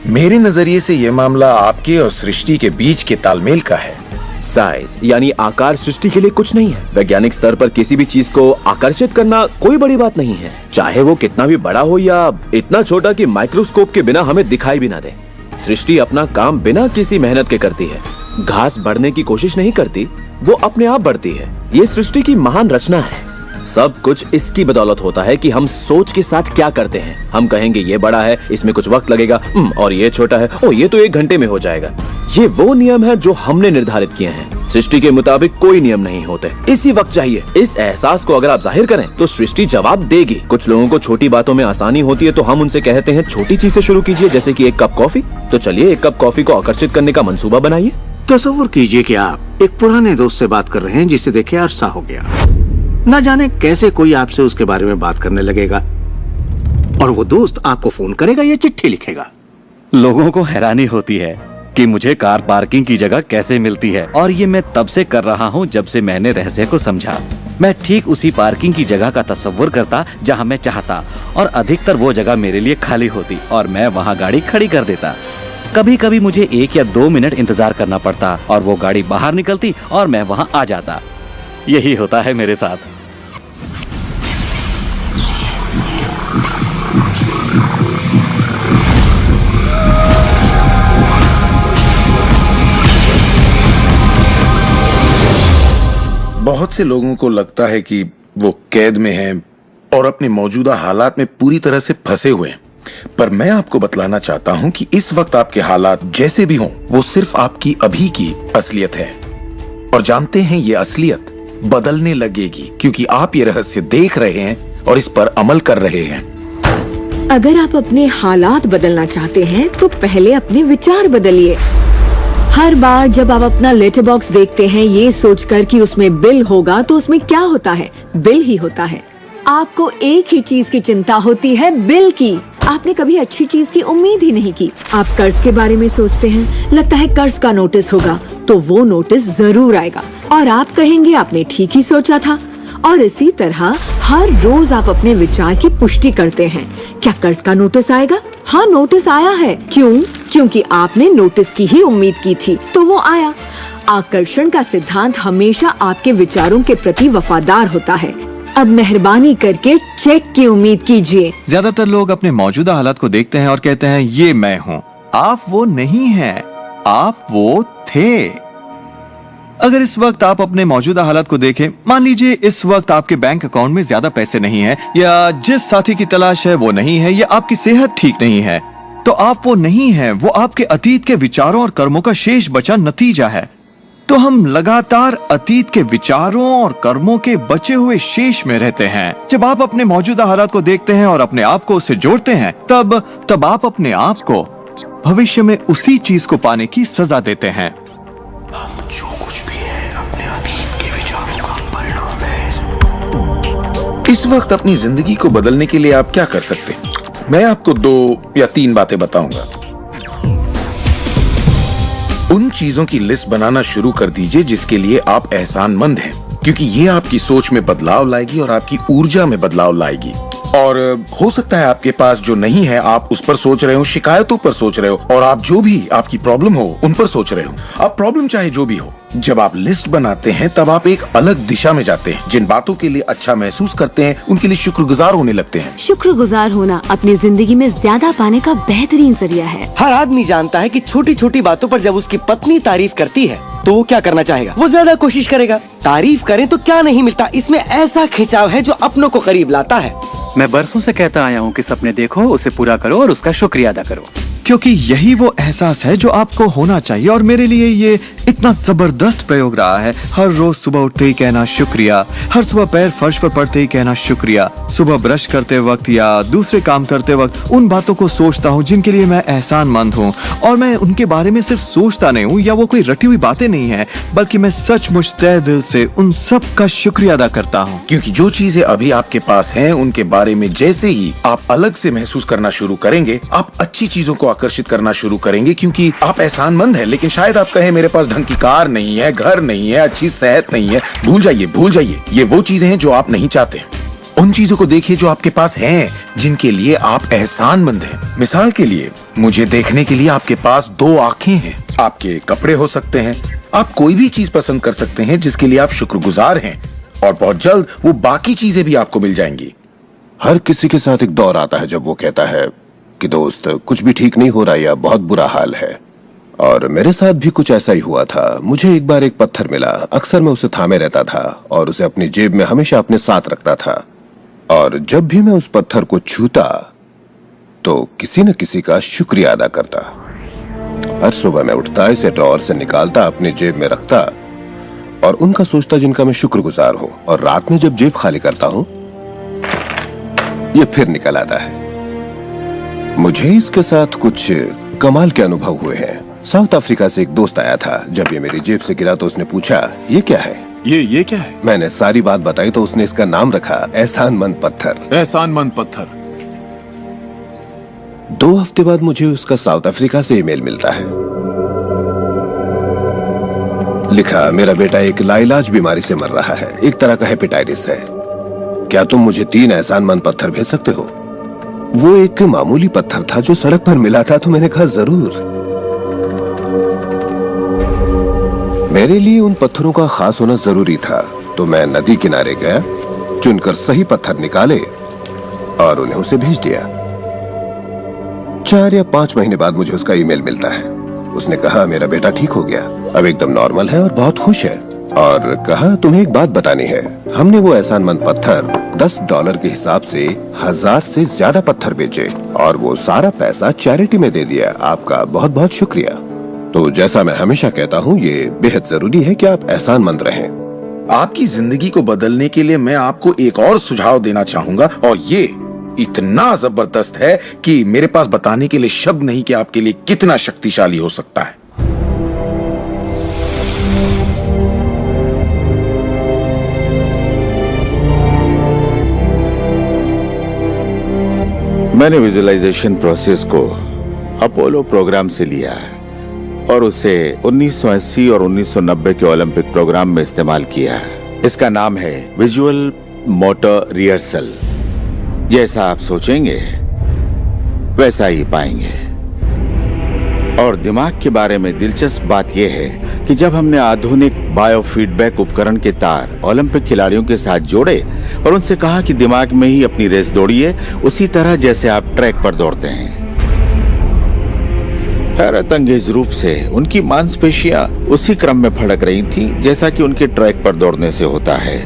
मेरे नजरिए से ये मामला आपके और सृष्टि के बीच के तालमेल का है। साइज यानी आकार सृष्टि के लिए कुछ नहीं है। वैज्ञानिक स्तर पर किसी भी चीज को आकर्षित करना कोई बड़ी बात नहीं है, चाहे वो कितना भी बड़ा हो या इतना छोटा कि माइक्रोस्कोप के बिना हमें दिखाई भी ना दे। सृष्टि अपना काम बिना किसी मेहनत के करती है। घास बढ़ने की कोशिश नहीं करती, वो अपने आप बढ़ती है। ये सृष्टि की महान रचना है। सब कुछ इसकी बदौलत होता है कि हम सोच के साथ क्या करते हैं। हम कहेंगे ये बड़ा है, इसमें कुछ वक्त लगेगा, और ये छोटा है, ओ ये तो 1 घंटे में हो जाएगा। ये वो नियम है जो हमने निर्धारित किए हैं। सृष्टि के मुताबिक कोई नियम नहीं होते, इसी वक्त चाहिए। इस एहसास को अगर आप जाहिर करें तो सृष्टि जवाब देगी। कुछ लोगों को छोटी बातों में आसानी होती है तो हम उनसे कहते हैं छोटी चीज से शुरू कीजिए, जैसे कि 1 कप कॉफी। तो चलिए 1 कप कॉफी को आकर्षित करने का मंसूबा बनाइए। तस्वीर कीजिए कि आप एक पुराने दोस्त से बात कर रहे हैं जिसे देखे अरसा हो गया। न जाने कैसे कोई आपसे उसके बारे में बात करने लगेगा और वो दोस्त आपको फोन करेगा या चिट्ठी लिखेगा। लोगों को हैरानी होती है कि मुझे कार पार्किंग की जगह कैसे मिलती है, और ये मैं तब से कर रहा हूँ जब से मैंने रहस्य को समझा। मैं ठीक उसी पार्किंग की जगह का तस्वुर करता जहाँ मैं चाहता, और अधिकतर वो जगह मेरे लिए खाली होती और मैं वहाँ गाड़ी खड़ी कर देता। कभी कभी मुझे 1 या 2 मिनट इंतजार करना पड़ता और वो गाड़ी बाहर निकलती और मैं वहाँ आ जाता। यही होता है मेरे साथ। बहुत से लोगों को लगता है कि वो कैद में हैं और अपने मौजूदा हालात में पूरी तरह से फंसे हुए हैं, पर मैं आपको बतलाना चाहता हूं कि इस वक्त आपके हालात जैसे भी हों, वो सिर्फ आपकी अभी की असलियत है। और जानते हैं ये असलियत बदलने लगेगी क्योंकि आप ये रहस्य देख रहे हैं और इस पर अमल कर रहे हैं। अगर आप अपने हालात बदलना चाहते हैं तो पहले अपने विचार बदलिए। हर बार जब आप अपना लेटर बॉक्स देखते हैं ये सोचकर कि उसमें बिल होगा, तो उसमें क्या होता है? बिल ही होता है। आपको एक ही चीज की चिंता होती है, बिल की। आपने कभी अच्छी चीज की उम्मीद ही नहीं की। आप कर्ज के बारे में सोचते हैं, लगता है कर्ज का नोटिस होगा, तो वो नोटिस जरूर आएगा और आप कहेंगे आपने ठीक ही सोचा था। और इसी तरह हर रोज आप अपने विचार की पुष्टि करते हैं। क्या कर्ज का नोटिस आएगा? हाँ, नोटिस आया है। क्यों? क्योंकि आपने नोटिस की ही उम्मीद की थी, तो वो आया। आकर्षण का सिद्धांत हमेशा आपके विचारों के प्रति वफादार होता है। अब मेहरबानी करके चेक की उम्मीद कीजिए। ज्यादातर लोग अपने मौजूदा हालात को देखते हैं और कहते हैं ये मैं हूँ। आप वो नहीं हैं, आप वो थे। अगर इस वक्त आप अपने मौजूदा हालात को देखें, मान लीजिए इस वक्त आपके बैंक अकाउंट में ज्यादा पैसे नहीं हैं, या जिस साथी की तलाश है वो नहीं है, या आपकी सेहत ठीक नहीं है, तो आप वो नहीं हैं। वो आपके अतीत के विचारों और कर्मों का शेष बचा नतीजा है। तो हम लगातार अतीत के विचारों और कर्मों के बचे हुए शेष में रहते हैं। जब आप अपने मौजूदा हालात को देखते हैं और अपने आप को उससे जोड़ते हैं, तब आप अपने आप को भविष्य में उसी चीज को पाने की सजा देते हैं। हम जो कुछ भी है अपने अतीत के विचारों का परिणाम है। इस वक्त अपनी जिंदगी को बदलने के लिए आप क्या कर सकते हैं? मैं आपको 2 या 3 बातें बताऊंगा। उन चीजों की लिस्ट बनाना शुरू कर दीजिए जिसके लिए आप एहसानमंद हैं, क्योंकि ये आपकी सोच में बदलाव लाएगी और आपकी ऊर्जा में बदलाव लाएगी। और हो सकता है आपके पास जो नहीं है आप उस पर सोच रहे हो, शिकायतों पर सोच रहे हो, और आप जो भी आपकी प्रॉब्लम हो उन पर सोच रहे हो। अब प्रॉब्लम चाहे जो भी हो, जब आप लिस्ट बनाते हैं तब आप एक अलग दिशा में जाते हैं। जिन बातों के लिए अच्छा महसूस करते हैं उनके लिए शुक्रगुजार होने लगते हैं। शुक्रगुजार होना अपनी जिंदगी में ज्यादा पाने का बेहतरीन जरिया है। हर आदमी जानता है कि छोटी छोटी बातों पर जब उसकी पत्नी तारीफ करती है तो वो क्या करना चाहेगा? वो ज्यादा कोशिश करेगा। तारीफ करें तो क्या नहीं मिलता, इसमें ऐसा खिंचाव है जो अपनों को करीब लाता है। मैं बरसों से कहता आया हूँ कि सपने देखो, उसे पूरा करो और उसका शुक्रिया अदा करो, क्योंकि यही वो एहसास है जो आपको होना चाहिए। और मेरे लिए ये इतना जबरदस्त प्रयोग रहा है। हर रोज सुबह उठते ही कहना शुक्रिया, हर सुबह पैर फर्श पर पड़ते ही कहना शुक्रिया, सुबह ब्रश करते वक्त या दूसरे काम करते वक्त उन बातों को सोचता हूँ जिनके लिए मैं एहसानमंद हूँ, और मैं उनके बारे में सिर्फ सोचता नहीं हूँ या वो कोई रटी हुई बातें नहीं है, बल्कि मैं सचमुच तहे दिल से उन सब का शुक्रिया अदा करता हूँ। क्योंकि जो चीजें अभी आपके पास हैं उनके बारे में जैसे ही आप अलग से महसूस करना शुरू करेंगे, आप अच्छी चीजों को आकर्षित करना शुरू करेंगे क्योंकि आप एहसानमंद हैं। लेकिन शायद आप कहें मेरे पास ढंग की कार नहीं है, घर नहीं है, अच्छी सेहत नहीं है। भूल जाइए। ये वो चीजें हैं जो आप नहीं चाहते। उन चीजों को देखिए जो आपके पास हैं, जिनके लिए आप एहसानमंद हैं। मिसाल के लिए, मुझे देखने के लिए आपके पास 2 आंखें हैं। आपके कपड़े हो सकते हैं, आप कोई भी चीज पसंद कर सकते हैं जिसके लिए आप शुक्रगुजार हैं, और बहुत जल्द वो बाकी चीजें भी आपको मिल जाएंगी। हर किसी के साथ एक दौर आता है जब वो कहता है कि दोस्त कुछ भी ठीक नहीं हो रहा या बहुत बुरा हाल है, और मेरे साथ भी कुछ ऐसा ही हुआ था। मुझे एक बार एक पत्थर मिला। अक्सर मैं उसे थामे रहता था और उसे अपनी जेब में हमेशा अपने साथ रखता था, और जब भी मैं उस पत्थर को छूता तो किसी न किसी का शुक्रिया अदा करता। हर सुबह मैं उठता, इसे ड्रॉअर से निकालता, अपनी जेब में रखता और उनका सोचता जिनका मैं शुक्रगुजार हूं, और रात में जब जेब खाली करता हूं ये फिर निकल आता है। मुझे इसके साथ कुछ कमाल के अनुभव हुए हैं। साउथ अफ्रीका से एक दोस्त आया था। जब ये मेरी जेब से गिरा तो उसने पूछा, ये क्या है? ये क्या है? मैंने सारी बात बताई तो उसने इसका नाम रखा एहसानमंद पत्थर। एहसानमंद पत्थर। 2 हफ्ते बाद मुझे उसका साउथ अफ्रीका से ईमेल मिलता है। लिखा, मेरा बेटा एक लाइलाज बीमारी से मर रहा है, एक तरह का हेपेटाइटिस है। क्या तुम मुझे 3 एहसानमंद पत्थर भेज सकते हो? वो एक मामूली पत्थर था जो सड़क पर मिला था, तो मैंने कहा जरूर। मेरे लिए उन पत्थरों का खास होना जरूरी था, तो मैं नदी किनारे गया, चुनकर सही पत्थर निकाले और उन्हें उसे भेज दिया। 4 या 5 महीने बाद मुझे उसका ईमेल मिलता है। उसने कहा मेरा बेटा ठीक हो गया, अब एकदम नॉर्मल है और बहुत खुश है, और कहा तुम्हें एक बात बतानी है। हमने वो एहसानमंद पत्थर $10 के हिसाब से 1000 से ज्यादा पत्थर बेचे और वो सारा पैसा चैरिटी में दे दिया। आपका बहुत बहुत शुक्रिया। तो जैसा मैं हमेशा कहता हूँ, ये बेहद जरूरी है कि आप एहसानमंद रहें। आपकी जिंदगी को बदलने के लिए मैं आपको एक और सुझाव देना चाहूंगा, और ये इतना जबरदस्त है कि मेरे पास बताने के लिए शब्द नहीं कि आपके लिए कितना शक्तिशाली हो सकता है। मैंने विजुअलाइजेशन प्रोसेस को अपोलो प्रोग्राम से लिया है और उसे 1980 और 1990 के ओलंपिक प्रोग्राम में इस्तेमाल किया है। इसका नाम है विजुअल मोटर रिहर्सल। जैसा आप सोचेंगे वैसा ही पाएंगे। और दिमाग के बारे में दिलचस्प बात यह है कि जब हमने आधुनिक बायोफीडबैक उपकरण के तार ओलंपिक खिलाड़ियों के साथ जोड़े और उनसे कहा कि दिमाग में ही अपनी रेस दौड़िए, उसी तरह जैसे आप ट्रैक पर दौड़ते हैं। हैरतअंगेज रूप से उनकी मांसपेशियां उसी क्रम में फड़क रही थी जैसा कि उनके ट्रैक पर दौड़ने से होता है,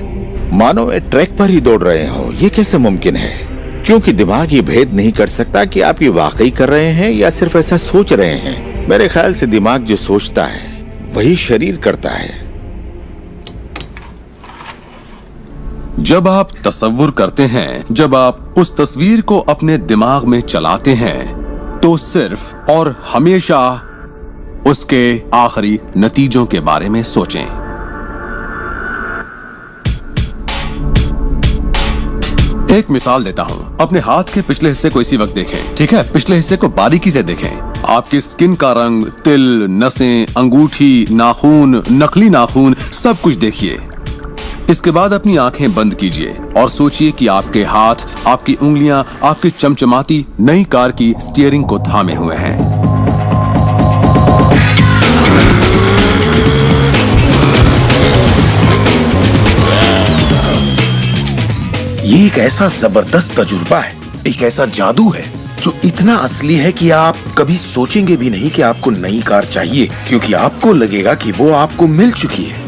मानो वे ट्रैक पर ही दौड़ रहे हो। ये कैसे मुमकिन है? क्योंकि दिमाग ये भेद नहीं कर सकता कि आप ये वाकई कर रहे हैं या सिर्फ ऐसा सोच रहे हैं। मेरे ख्याल से दिमाग जो सोचता है वही शरीर करता है। जब आप तसव्वुर करते हैं, जब आप उस तस्वीर को अपने दिमाग में चलाते हैं, तो सिर्फ और हमेशा उसके आखिरी नतीजों के बारे में सोचें। एक मिसाल देता हूं। अपने हाथ के पिछले हिस्से को इसी वक्त देखें, ठीक है? पिछले हिस्से को बारीकी से देखें। आपकी स्किन का रंग, तिल, नसें, अंगूठी, नाखून, नकली नाखून, सब कुछ देखिए। इसके बाद अपनी आंखें बंद कीजिए और सोचिए कि आपके हाथ, आपकी उंगलियां, आपकी चमचमाती नई कार की स्टीयरिंग को थामे हुए हैं। ये एक ऐसा जबरदस्त तजुर्बा है, एक ऐसा जादू है जो इतना असली है कि आप कभी सोचेंगे भी नहीं कि आपको नई कार चाहिए, क्योंकि आपको लगेगा कि वो आपको मिल चुकी है।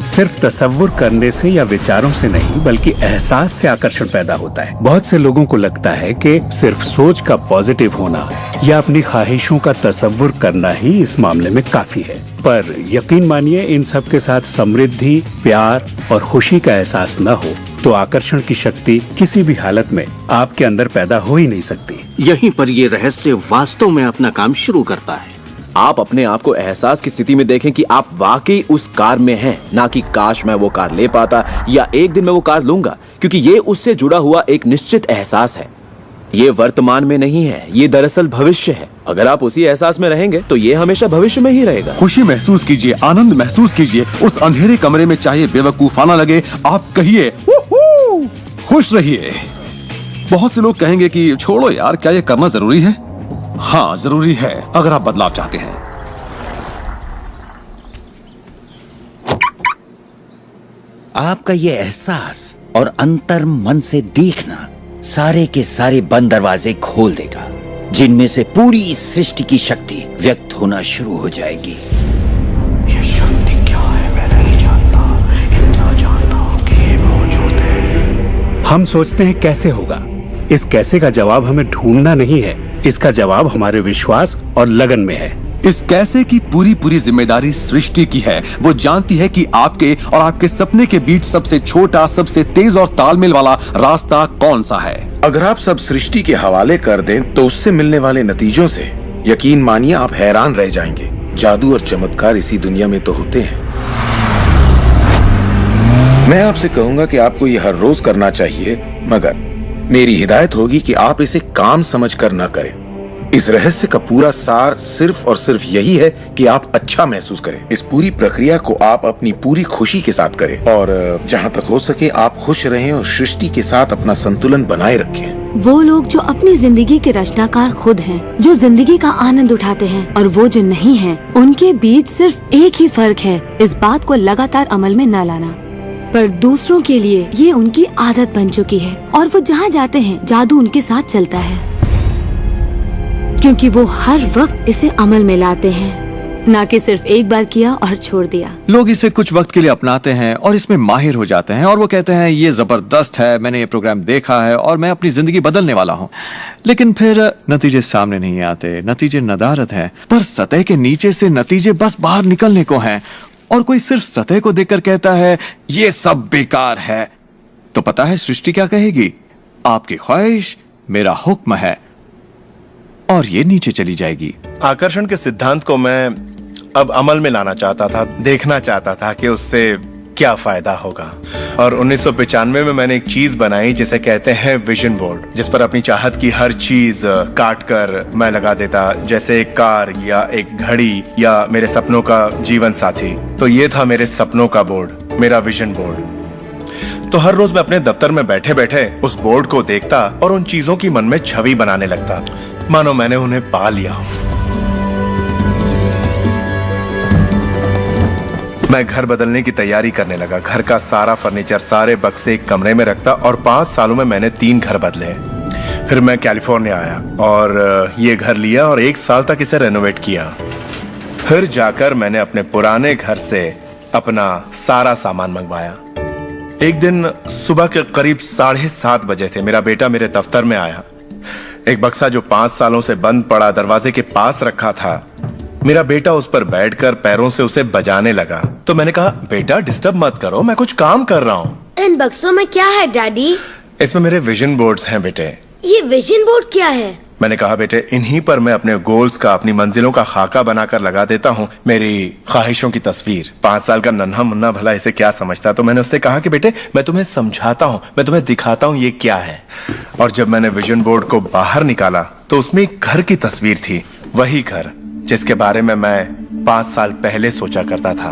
सिर्फ तसव्वुर करने से या विचारों से नहीं, बल्कि एहसास से आकर्षण पैदा होता है। बहुत से लोगों को लगता है कि सिर्फ सोच का पॉजिटिव होना या अपनी ख्वाहिशों का तसव्वुर करना ही इस मामले में काफी है, पर यकीन मानिए इन सब के साथ समृद्धि, प्यार और खुशी का एहसास न हो तो आकर्षण की शक्ति किसी भी हालत में आपके अंदर पैदा हो ही नहीं सकती। यहीं पर ये रहस्य वास्तव में अपना काम शुरू करता है। आप अपने आप को एहसास की स्थिति में देखें कि आप वाकई उस कार में हैं, ना कि काश मैं वो कार ले पाता या एक दिन मैं वो कार लूंगा, क्योंकि ये उससे जुड़ा हुआ एक निश्चित एहसास है। ये वर्तमान में नहीं है, ये दरअसल भविष्य है। अगर आप उसी एहसास में रहेंगे तो ये हमेशा भविष्य में ही रहेगा। खुशी महसूस कीजिए, आनंद महसूस कीजिए। उस अंधेरे कमरे में चाहे बेवकूफाना लगे, आप कहिए वूहू, खुश रहिए। बहुत से लोग कहेंगे कि छोड़ो यार, क्या ये करना जरूरी है? हाँ, जरूरी है अगर आप बदलाव चाहते हैं। आपका ये एहसास और अंतर मन से देखना सारे के सारे बंद दरवाजे खोल देगा, जिनमें से पूरी सृष्टि की शक्ति व्यक्त होना शुरू हो जाएगी। ये शक्ति क्या है मैं नहीं जानता, इतना जानता हूं कि ये मौजूद है। हम सोचते हैं कैसे होगा। इस कैसे का जवाब हमें ढूंढना नहीं है, इसका जवाब हमारे विश्वास और लगन में है। इस कैसे की पूरी जिम्मेदारी सृष्टि की है। वो जानती है कि आपके और आपके सपने के बीच सबसे छोटा, सबसे तेज और तालमेल वाला रास्ता कौन सा है। अगर आप सब सृष्टि के हवाले कर दें तो उससे मिलने वाले नतीजों से यकीन मानिए आप हैरान रह जाएंगे। जादू और चमत्कार इसी दुनिया में तो होते हैं। मैं आपसे कहूंगा कि आपको ये हर रोज करना चाहिए, मगर मेरी हिदायत होगी कि आप इसे काम समझकर न करें। इस रहस्य का पूरा सार सिर्फ और सिर्फ यही है कि आप अच्छा महसूस करें। इस पूरी प्रक्रिया को आप अपनी पूरी खुशी के साथ करें और जहां तक हो सके आप खुश रहें और सृष्टि के साथ अपना संतुलन बनाए रखें। वो लोग जो अपनी जिंदगी के रचनाकार खुद हैं, जो जिंदगी का आनंद उठाते हैं, और वो जो नहीं हैं, उनके बीच सिर्फ एक ही फर्क है, इस बात को लगातार अमल में न लाना। पर दूसरों के लिए ये उनकी आदत बन चुकी है और वो जहाँ जाते हैं जादू उनके साथ चलता है, क्योंकि वो हर वक्त इसे अमल में लाते हैं, ना कि सिर्फ एक बार किया और छोड़ दिया। लोग इसे कुछ वक्त के लिए अपनाते हैं और इसमें माहिर हो जाते हैं और वो कहते हैं ये जबरदस्त है, मैंने ये प्रोग्राम देखा है और मैं अपनी जिंदगी बदलने वाला हूँ। लेकिन फिर नतीजे सामने नहीं आते, नतीजे नदारत हैं। पर सतह के नीचे से नतीजे बस बाहर निकलने को हैं और कोई सिर्फ सतह को देखकर कहता है ये सब बेकार है। तो पता है सृष्टि क्या कहेगी? आपकी ख्वाहिश मेरा हुक्म है, और ये नीचे चली जाएगी। आकर्षण के सिद्धांत को मैं अब अमल में लाना चाहता था, देखना चाहता था कि उससे क्या फायदा होगा। और 1995 में मैंने एक चीज बनाई जिसे कहते हैं विजन बोर्ड, जिस पर अपनी चाहत की हर चीज काट कर मैं लगा देता, जैसे एक कार या एक घड़ी या मेरे सपनों का जीवन साथी। तो ये था मेरे सपनों का बोर्ड, मेरा विजन बोर्ड। तो हर रोज मैं अपने दफ्तर में बैठे बैठे उस बोर्ड को देखता और उन चीजों की मन में छवि बनाने लगता, मानो मैंने उन्हें पा लिया हो। मैं घर बदलने की तैयारी करने लगा। घर का सारा फर्नीचर, सारे बक्से एक कमरे में रखता और 5 सालों में मैंने 3 घर बदले। फिर मैं कैलिफोर्निया आया और ये घर लिया और 1 साल तक इसे रेनोवेट किया। फिर जाकर मैंने अपने पुराने घर से अपना सारा सामान मंगवाया। एक दिन सुबह के करीब 7:30 बजे थे। मेरा बेटा मेरे दफ्तर में आया। एक बक्सा जो 5 सालों से बंद पड़ा दरवाजे के पास रखा था, मेरा बेटा उस पर बैठकर पैरों से उसे बजाने लगा। तो मैंने कहा, बेटा डिस्टर्ब मत करो, मैं कुछ काम कर रहा हूँ। इन बक्सों में क्या है डैडी? इसमें मेरे विजन बोर्ड्स हैं बेटे। ये विजन बोर्ड क्या है? मैंने कहा, बेटे इन्हीं पर मैं अपने गोल्स का, अपनी मंजिलों का खाका बनाकर लगा देता हूँ, मेरी ख्वाहिशों की तस्वीर। 5 साल का नन्हा मुन्ना भला इसे क्या समझता। तो मैंने उससे कहा कि बेटे मैं तुम्हें समझाता हूँ, मैं तुम्हें दिखाता हूँ ये क्या है। और जब मैंने विजन बोर्ड को बाहर निकाला तो उसमें एक घर की तस्वीर थी, वही घर जिसके बारे में मैं 5 साल पहले सोचा करता था।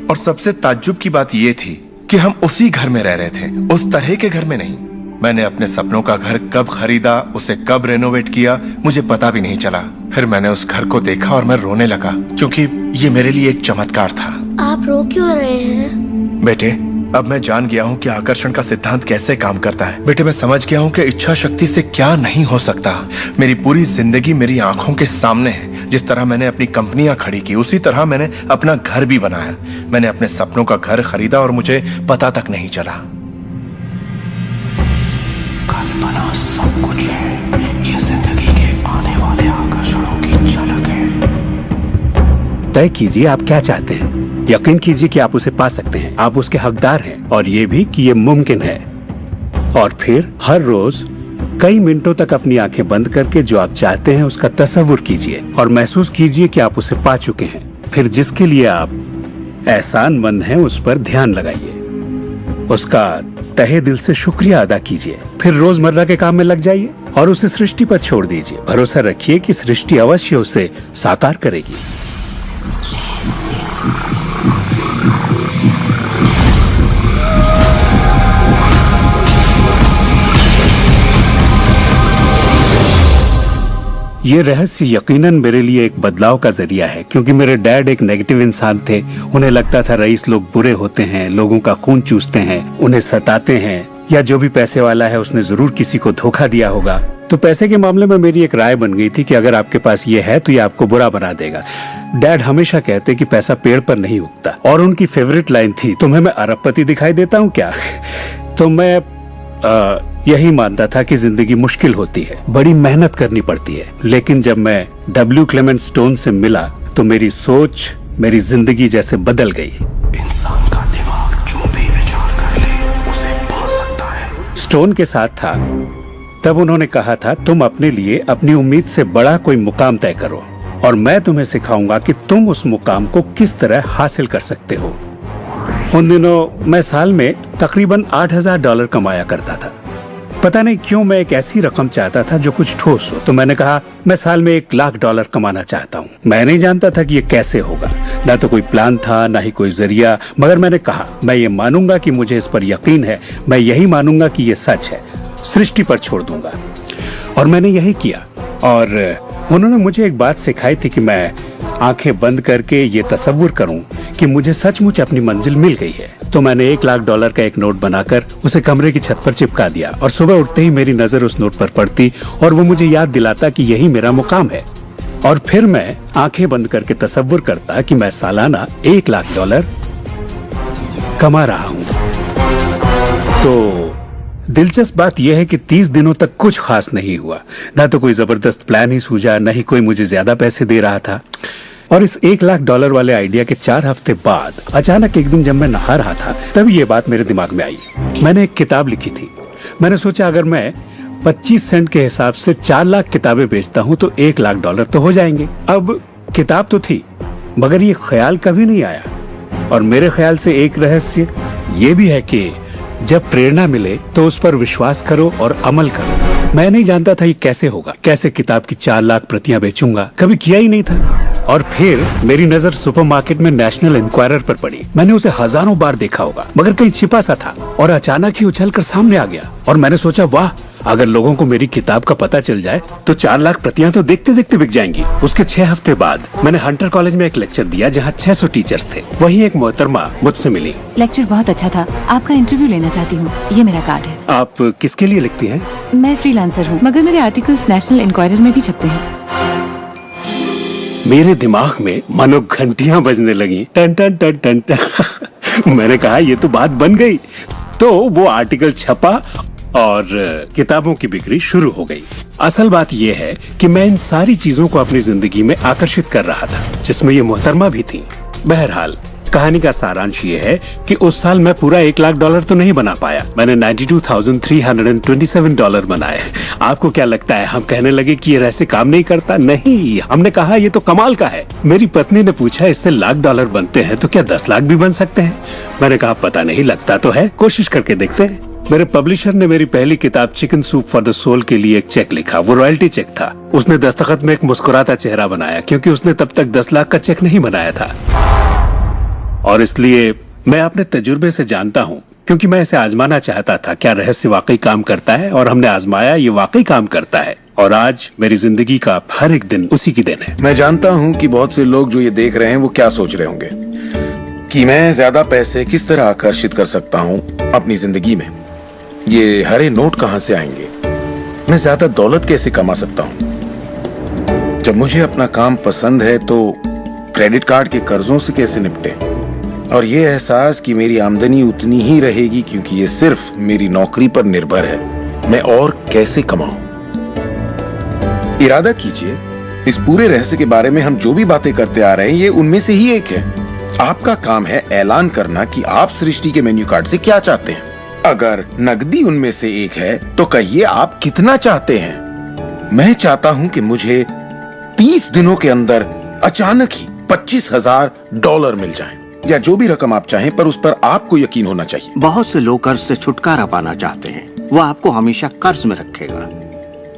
और सबसे ताज्जुब की बात यह थी कि हम उसी घर में रह रहे थे, उस तरह के घर में नहीं। मैंने अपने सपनों का घर कब खरीदा, उसे कब रेनोवेट किया, मुझे पता भी नहीं चला। फिर मैंने उस घर को देखा और मैं रोने लगा, क्योंकि ये मेरे लिए एक चमत्कार था। आप रो क्यों रहे हैं? बेटे अब मैं जान गया हूँ कि आकर्षण का सिद्धांत कैसे काम करता है। बेटे मैं समझ गया हूँ कि इच्छा शक्ति से क्या नहीं हो सकता। मेरी पूरी जिंदगी मेरी आंखों के सामने है। जिस तरह मैंने अपनी कंपनियां खड़ी की, उसी तरह मैंने अपना घर भी बनाया। मैंने अपने सपनों का घर खरीदा और मुझे पता तक नहीं चला। कल्पना सब कुछ है, ये जिंदगी के आने वाले आकर्षणों की झलक है। तय कीजिए आप क्या चाहते हैं। यकीन कीजिए कि आप उसे पा सकते हैं, आप उसके हकदार हैं, और ये भी कि ये मुमकिन है। और फिर हर रोज कई मिनटों तक अपनी आंखें बंद करके जो आप चाहते हैं उसका तस्वुर कीजिए और महसूस कीजिए कि आप उसे पा चुके हैं। फिर जिसके लिए आप एहसानमंद हैं उस पर ध्यान लगाइए, उसका तहे दिल से शुक्रिया अदा कीजिए, फिर रोजमर्रा के काम में लग जाइए और उसे सृष्टि पर छोड़ दीजिए। भरोसा रखिए कि सृष्टि अवश्य उसे साकार करेगी। ये रहस्य यकीनन मेरे लिए एक बदलाव का जरिया है, क्योंकि मेरे डैड एक नेगेटिव इंसान थे। उन्हें लगता था रईस लोग बुरे होते हैं, लोगों का खून चूसते हैं, उन्हें सताते हैं, या जो भी पैसे वाला है उसने जरूर किसी को धोखा दिया होगा। तो पैसे के मामले में मेरी एक राय बन गई थी कि अगर आपके पास ये है तो ये आपको बुरा बना देगा। डैड हमेशा कहते कि पैसा पेड़ पर नहीं उगता, और उनकी फेवरेट लाइन थी, तुम्हें मैं अरबपति दिखाई देता हूँ क्या? तो मैं यही मानता था कि जिंदगी मुश्किल होती है, बड़ी मेहनत करनी पड़ती है। लेकिन जब मैं डब्ल्यू क्लेमेंट स्टोन से मिला तो मेरी सोच, मेरी जिंदगी जैसे बदल गई। इंसान का दिमाग जो भी विचार कर ले उसे पा सकता है। स्टोन के साथ था तब उन्होंने कहा था, तुम अपने लिए अपनी उम्मीद से बड़ा कोई मुकाम तय करो और मैं तुम्हें सिखाऊंगा कि तुम उस मुकाम को किस तरह हासिल कर सकते हो। उन दिनों मैं साल में तकरीबन $8,000 कमाया करता था। पता नहीं क्यों मैं एक ऐसी रकम चाहता था जो कुछ ठोस हो। तो मैंने कहा मैं साल में $1,00,000 कमाना चाहता हूँ। मैं नहीं जानता था कि ये कैसे होगा, ना तो कोई प्लान था ना ही कोई जरिया, मगर मैंने कहा मैं ये मानूंगा कि मुझे इस पर यकीन है, मैं यही मानूंगा कि ये सच है, सृष्टि पर छोड़ दूंगा। और मैंने यही किया। और उन्होंने मुझे एक बात सिखाई थी कि मैं आंखें बंद करके ये तसव्वुर करूं कि मुझे सचमुच अपनी मंजिल मिल गई है। तो मैंने $1,00,000 का एक नोट बनाकर उसे कमरे की छत पर चिपका दिया, और सुबह उठते ही मेरी नजर उस नोट पर पड़ती और वो मुझे याद दिलाता कि यही मेरा मुकाम है। और फिर मैं आंखें बंद करके तसव्वुर करता कि मैं सालाना $1,00,000 कमा रहा हूं। तो दिलचस्प बात यह है कि 30 दिनों तक कुछ खास नहीं हुआ। ना तो कोई जबरदस्त प्लान ही सूझा, न ही कोई मुझे ज्यादा पैसे दे रहा था। और इस $1,00,000 वाले आइडिया के 4 हफ्ते बाद अचानक एक दिन जब मैं नहा रहा था तब ये बात मेरे दिमाग में आई। मैंने एक किताब लिखी थी। मैंने सोचा अगर मैं 25 सेंट के हिसाब से 4 लाख किताबें बेचता हूँ तो $1,00,000 तो हो जाएंगे। अब किताब तो थी, मगर ये ख्याल कभी नहीं आया। और मेरे ख्याल से एक रहस्य ये भी है कि जब प्रेरणा मिले तो उस पर विश्वास करो और अमल करो। मैं नहीं जानता था ये कैसे होगा, कैसे किताब की 4 लाख प्रतियां बेचूंगा, कभी किया ही नहीं था। और फिर मेरी नजर सुपरमार्केट में नेशनल इंक्वायरर पर पड़ी। मैंने उसे हजारों बार देखा होगा, मगर कहीं छिपा सा था, और अचानक ही उछलकर सामने आ गया। और मैंने सोचा वाह, अगर लोगों को मेरी किताब का पता चल जाए तो 4 लाख प्रतियां तो देखते देखते बिक जाएंगी। उसके 6 हफ्ते बाद मैंने हंटर कॉलेज में एक लेक्चर दिया जहाँ 600 टीचर्स थे। वहीं एक मोहतरमा मुझसे मिली। लेक्चर बहुत अच्छा था, आपका इंटरव्यू लेना चाहती हूँ, ये मेरा कार्ड है। आप किसके लिए लिखती हैं? मैं फ्रीलांसर हूँ, मगर मेरे आर्टिकल्स नेशनल इंक्वायरर में भी छपते हैं। मेरे दिमाग में मानो घंटियां बजने लगी, टन टन टन टन टन। मैंने कहा ये तो बात बन गई। तो वो आर्टिकल छपा और किताबों की बिक्री शुरू हो गई। असल बात यह है कि मैं इन सारी चीजों को अपनी जिंदगी में आकर्षित कर रहा था, जिसमें ये मोहतरमा भी थी। बहरहाल कहानी का सारांश ये है कि उस साल मैं पूरा $1,00,000 तो नहीं बना पाया। मैंने $92,327 बनाए। आपको क्या लगता है हम कहने लगे कि ये रहस्य काम नहीं करता? नहीं, हमने कहा ये तो कमाल का है। मेरी पत्नी ने पूछा इससे $1,00,000 बनते हैं तो क्या 10 लाख भी बन सकते हैं? मैंने कहा पता नहीं, लगता तो है, कोशिश करके देखते हैं। मेरे पब्लिशर ने मेरी पहली किताब chicken soup for the soul के लिए एक चेक लिखा। वो रॉयल्टी चेक था। उसने दस्तखत में एक मुस्कुराता चेहरा बनाया, क्योंकि उसने तब तक 10 लाख का चेक नहीं बनाया था। और इसलिए मैं अपने तजुर्बे से जानता हूँ, क्योंकि मैं इसे आजमाना चाहता था, क्या रहस्य वाकई काम करता है। और हमने आजमाया, ये वाकई काम करता है। और आज मेरी जिंदगी का हर एक दिन उसी की दिन है। मैं जानता हूँ कि बहुत से लोग जो ये देख रहे हैं वो क्या सोच रहे होंगे कि मैं ज्यादा पैसे किस तरह आकर्षित कर सकता हूँ अपनी जिंदगी में। ये हरे नोट कहाँ से आएंगे? मैं ज्यादा दौलत कैसे कमा सकता हूँ? जब मुझे अपना काम पसंद है तो क्रेडिट कार्ड के कर्जों से कैसे निपटे? और ये एहसास कि मेरी आमदनी उतनी ही रहेगी क्योंकि ये सिर्फ मेरी नौकरी पर निर्भर है, मैं और कैसे कमाऊं? इरादा कीजिए, इस पूरे रहस्य के बारे में हम जो भी बातें करते आ रहे हैं ये उनमें से ही एक है। आपका काम है ऐलान करना कि आप सृष्टि के मेन्यू कार्ड से क्या चाहते हैं। अगर नकदी उनमें से एक है तो कहिए आप कितना चाहते हैं। मैं चाहता हूं कि मुझे 30 दिनों के अंदर अचानक ही $25,000 मिल जाएं। या जो भी रकम आप चाहें, पर उस पर आपको यकीन होना चाहिए। बहुत से लोग कर्ज से छुटकारा पाना चाहते हैं, वो आपको हमेशा कर्ज में रखेगा।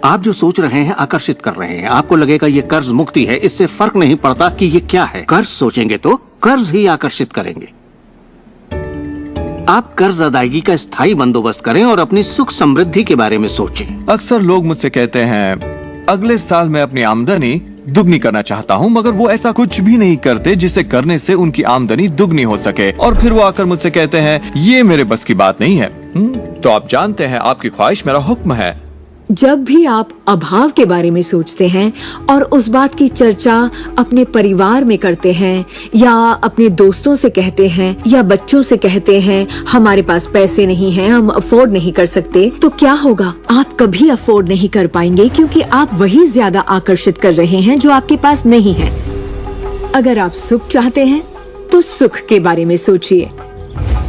आप जो सोच रहे हैं आकर्षित कर रहे हैं, आपको लगेगा ये कर्ज मुक्ति है, इससे फर्क नहीं पड़ता कि ये क्या है। कर्ज सोचेंगे तो कर्ज ही आकर्षित करेंगे। आप कर्ज अदायगी का स्थायी बंदोबस्त करें और अपनी सुख समृद्धि के बारे में सोचें। अक्सर लोग मुझसे कहते हैं अगले साल मैं अपनी आमदनी दुगनी करना चाहता हूँ, मगर वो ऐसा कुछ भी नहीं करते जिसे करने से उनकी आमदनी दुगनी हो सके, और फिर वो आकर मुझसे कहते हैं ये मेरे बस की बात नहीं है। तो आप जानते हैं आपकी ख्वाहिश मेरा हुक्म है। जब भी आप अभाव के बारे में सोचते हैं और उस बात की चर्चा अपने परिवार में करते हैं या अपने दोस्तों से कहते हैं या बच्चों से कहते हैं हमारे पास पैसे नहीं हैं, हम अफोर्ड नहीं कर सकते, तो क्या होगा? आप कभी अफोर्ड नहीं कर पाएंगे, क्योंकि आप वही ज्यादा आकर्षित कर रहे हैं जो आपके पास नहीं है। अगर आप सुख चाहते हैं तो सुख के बारे में सोचिए,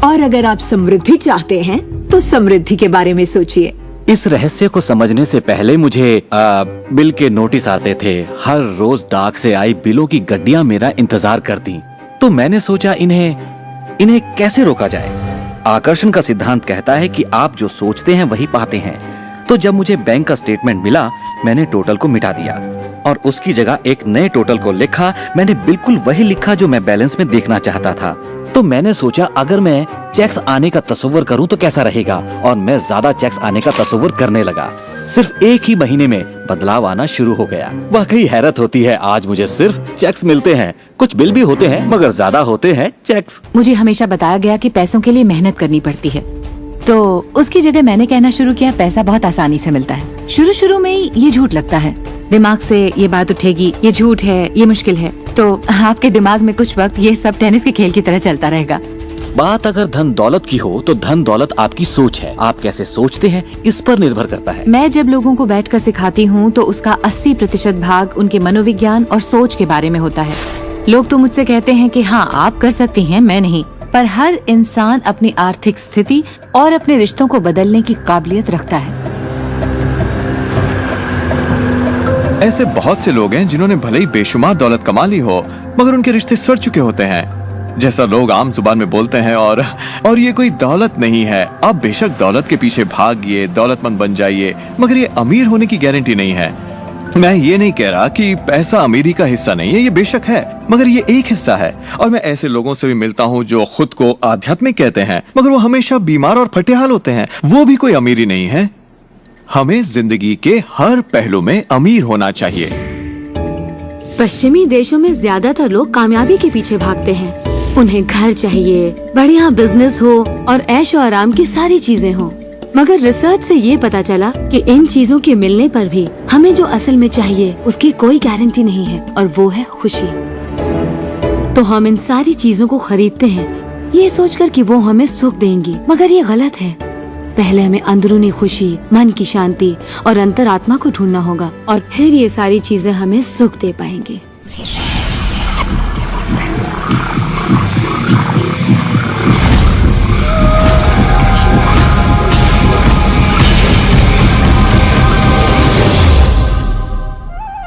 और अगर आप समृद्धि चाहते हैं तो समृद्धि के बारे में सोचिए। इस रहस्य को समझने से पहले मुझे बिल के नोटिस आते थे। हर रोज डाक से आई बिलों की गड्डियां मेरा इंतजार करती। तो मैंने सोचा इन्हें कैसे रोका जाए। आकर्षण का सिद्धांत कहता है कि आप जो सोचते हैं वही पाते हैं। तो जब मुझे बैंक का स्टेटमेंट मिला, मैंने टोटल को मिटा दिया और उसकी जगह एक नए टोटल को लिखा। मैंने बिल्कुल वही लिखा जो मैं बैलेंस में देखना चाहता था। तो मैंने सोचा अगर मैं चेक्स आने का तस्वीर करूं तो कैसा रहेगा, और मैं ज्यादा चेक्स आने का तस्वीर करने लगा। सिर्फ एक ही महीने में बदलाव आना शुरू हो गया। वाकई हैरत होती है, आज मुझे सिर्फ चेक्स मिलते हैं। कुछ बिल भी होते हैं मगर ज्यादा होते हैं चेक्स। मुझे हमेशा बताया गया कि पैसों के लिए मेहनत करनी पड़ती है, तो उसकी जगह मैंने कहना शुरू किया पैसा बहुत आसानी से मिलता है। शुरू में ये झूठ लगता है, दिमाग से ये बात उठेगी ये झूठ है, ये मुश्किल है, तो आपके दिमाग में कुछ वक्त ये सब टेनिस के खेल की तरह चलता रहेगा। बात अगर धन दौलत की हो तो धन दौलत आपकी सोच है। आप कैसे सोचते हैं इस पर निर्भर करता है। मैं जब लोगों को बैठकर सिखाती हूँ तो उसका 80% भाग उनके मनोविज्ञान और सोच के बारे में होता है। लोग तो मुझसे कहते हैं कि हाँ आप कर सकती हैं, मैं नहीं। पर हर इंसान अपनी आर्थिक स्थिति और अपने रिश्तों को बदलने की काबिलियत रखता है। ऐसे बहुत से लोग हैं जिन्होंने भले ही बेशुमार दौलत कमा ली हो, मगर उनके रिश्ते सड़ चुके होते हैं, जैसा लोग आम जुबान में बोलते हैं। और ये कोई दौलत नहीं है। आप बेशक दौलत के पीछे भागिए, दौलतमंद बन जाइए, मगर ये अमीर होने की गारंटी नहीं है। मैं ये नहीं कह रहा कि पैसा अमीरी का हिस्सा नहीं है, ये बेशक है, मगर ये एक हिस्सा है। और मैं ऐसे लोगों से भी मिलता हूँ जो खुद को आध्यात्मिक कहते हैं, मगर वो हमेशा बीमार और फटेहाल होते हैं। वो भी कोई अमीरी नहीं है। हमें जिंदगी के हर पहलू में अमीर होना चाहिए। पश्चिमी देशों में ज्यादातर लोग कामयाबी के पीछे भागते हैं। उन्हें घर चाहिए, बढ़िया बिजनेस हो और ऐशो आराम की सारी चीजें हो। मगर रिसर्च से ये पता चला कि इन चीजों के मिलने पर भी हमें जो असल में चाहिए उसकी कोई गारंटी नहीं है, और वो है खुशी। तो हम इन सारी चीजों को खरीदते हैं ये सोचकर कि वो हमें सुख देंगी, मगर ये गलत है। पहले हमें अंदरूनी खुशी, मन की शांति और अंतरात्मा को ढूंढना होगा, और फिर ये सारी चीजें हमें सुख दे पाएंगी।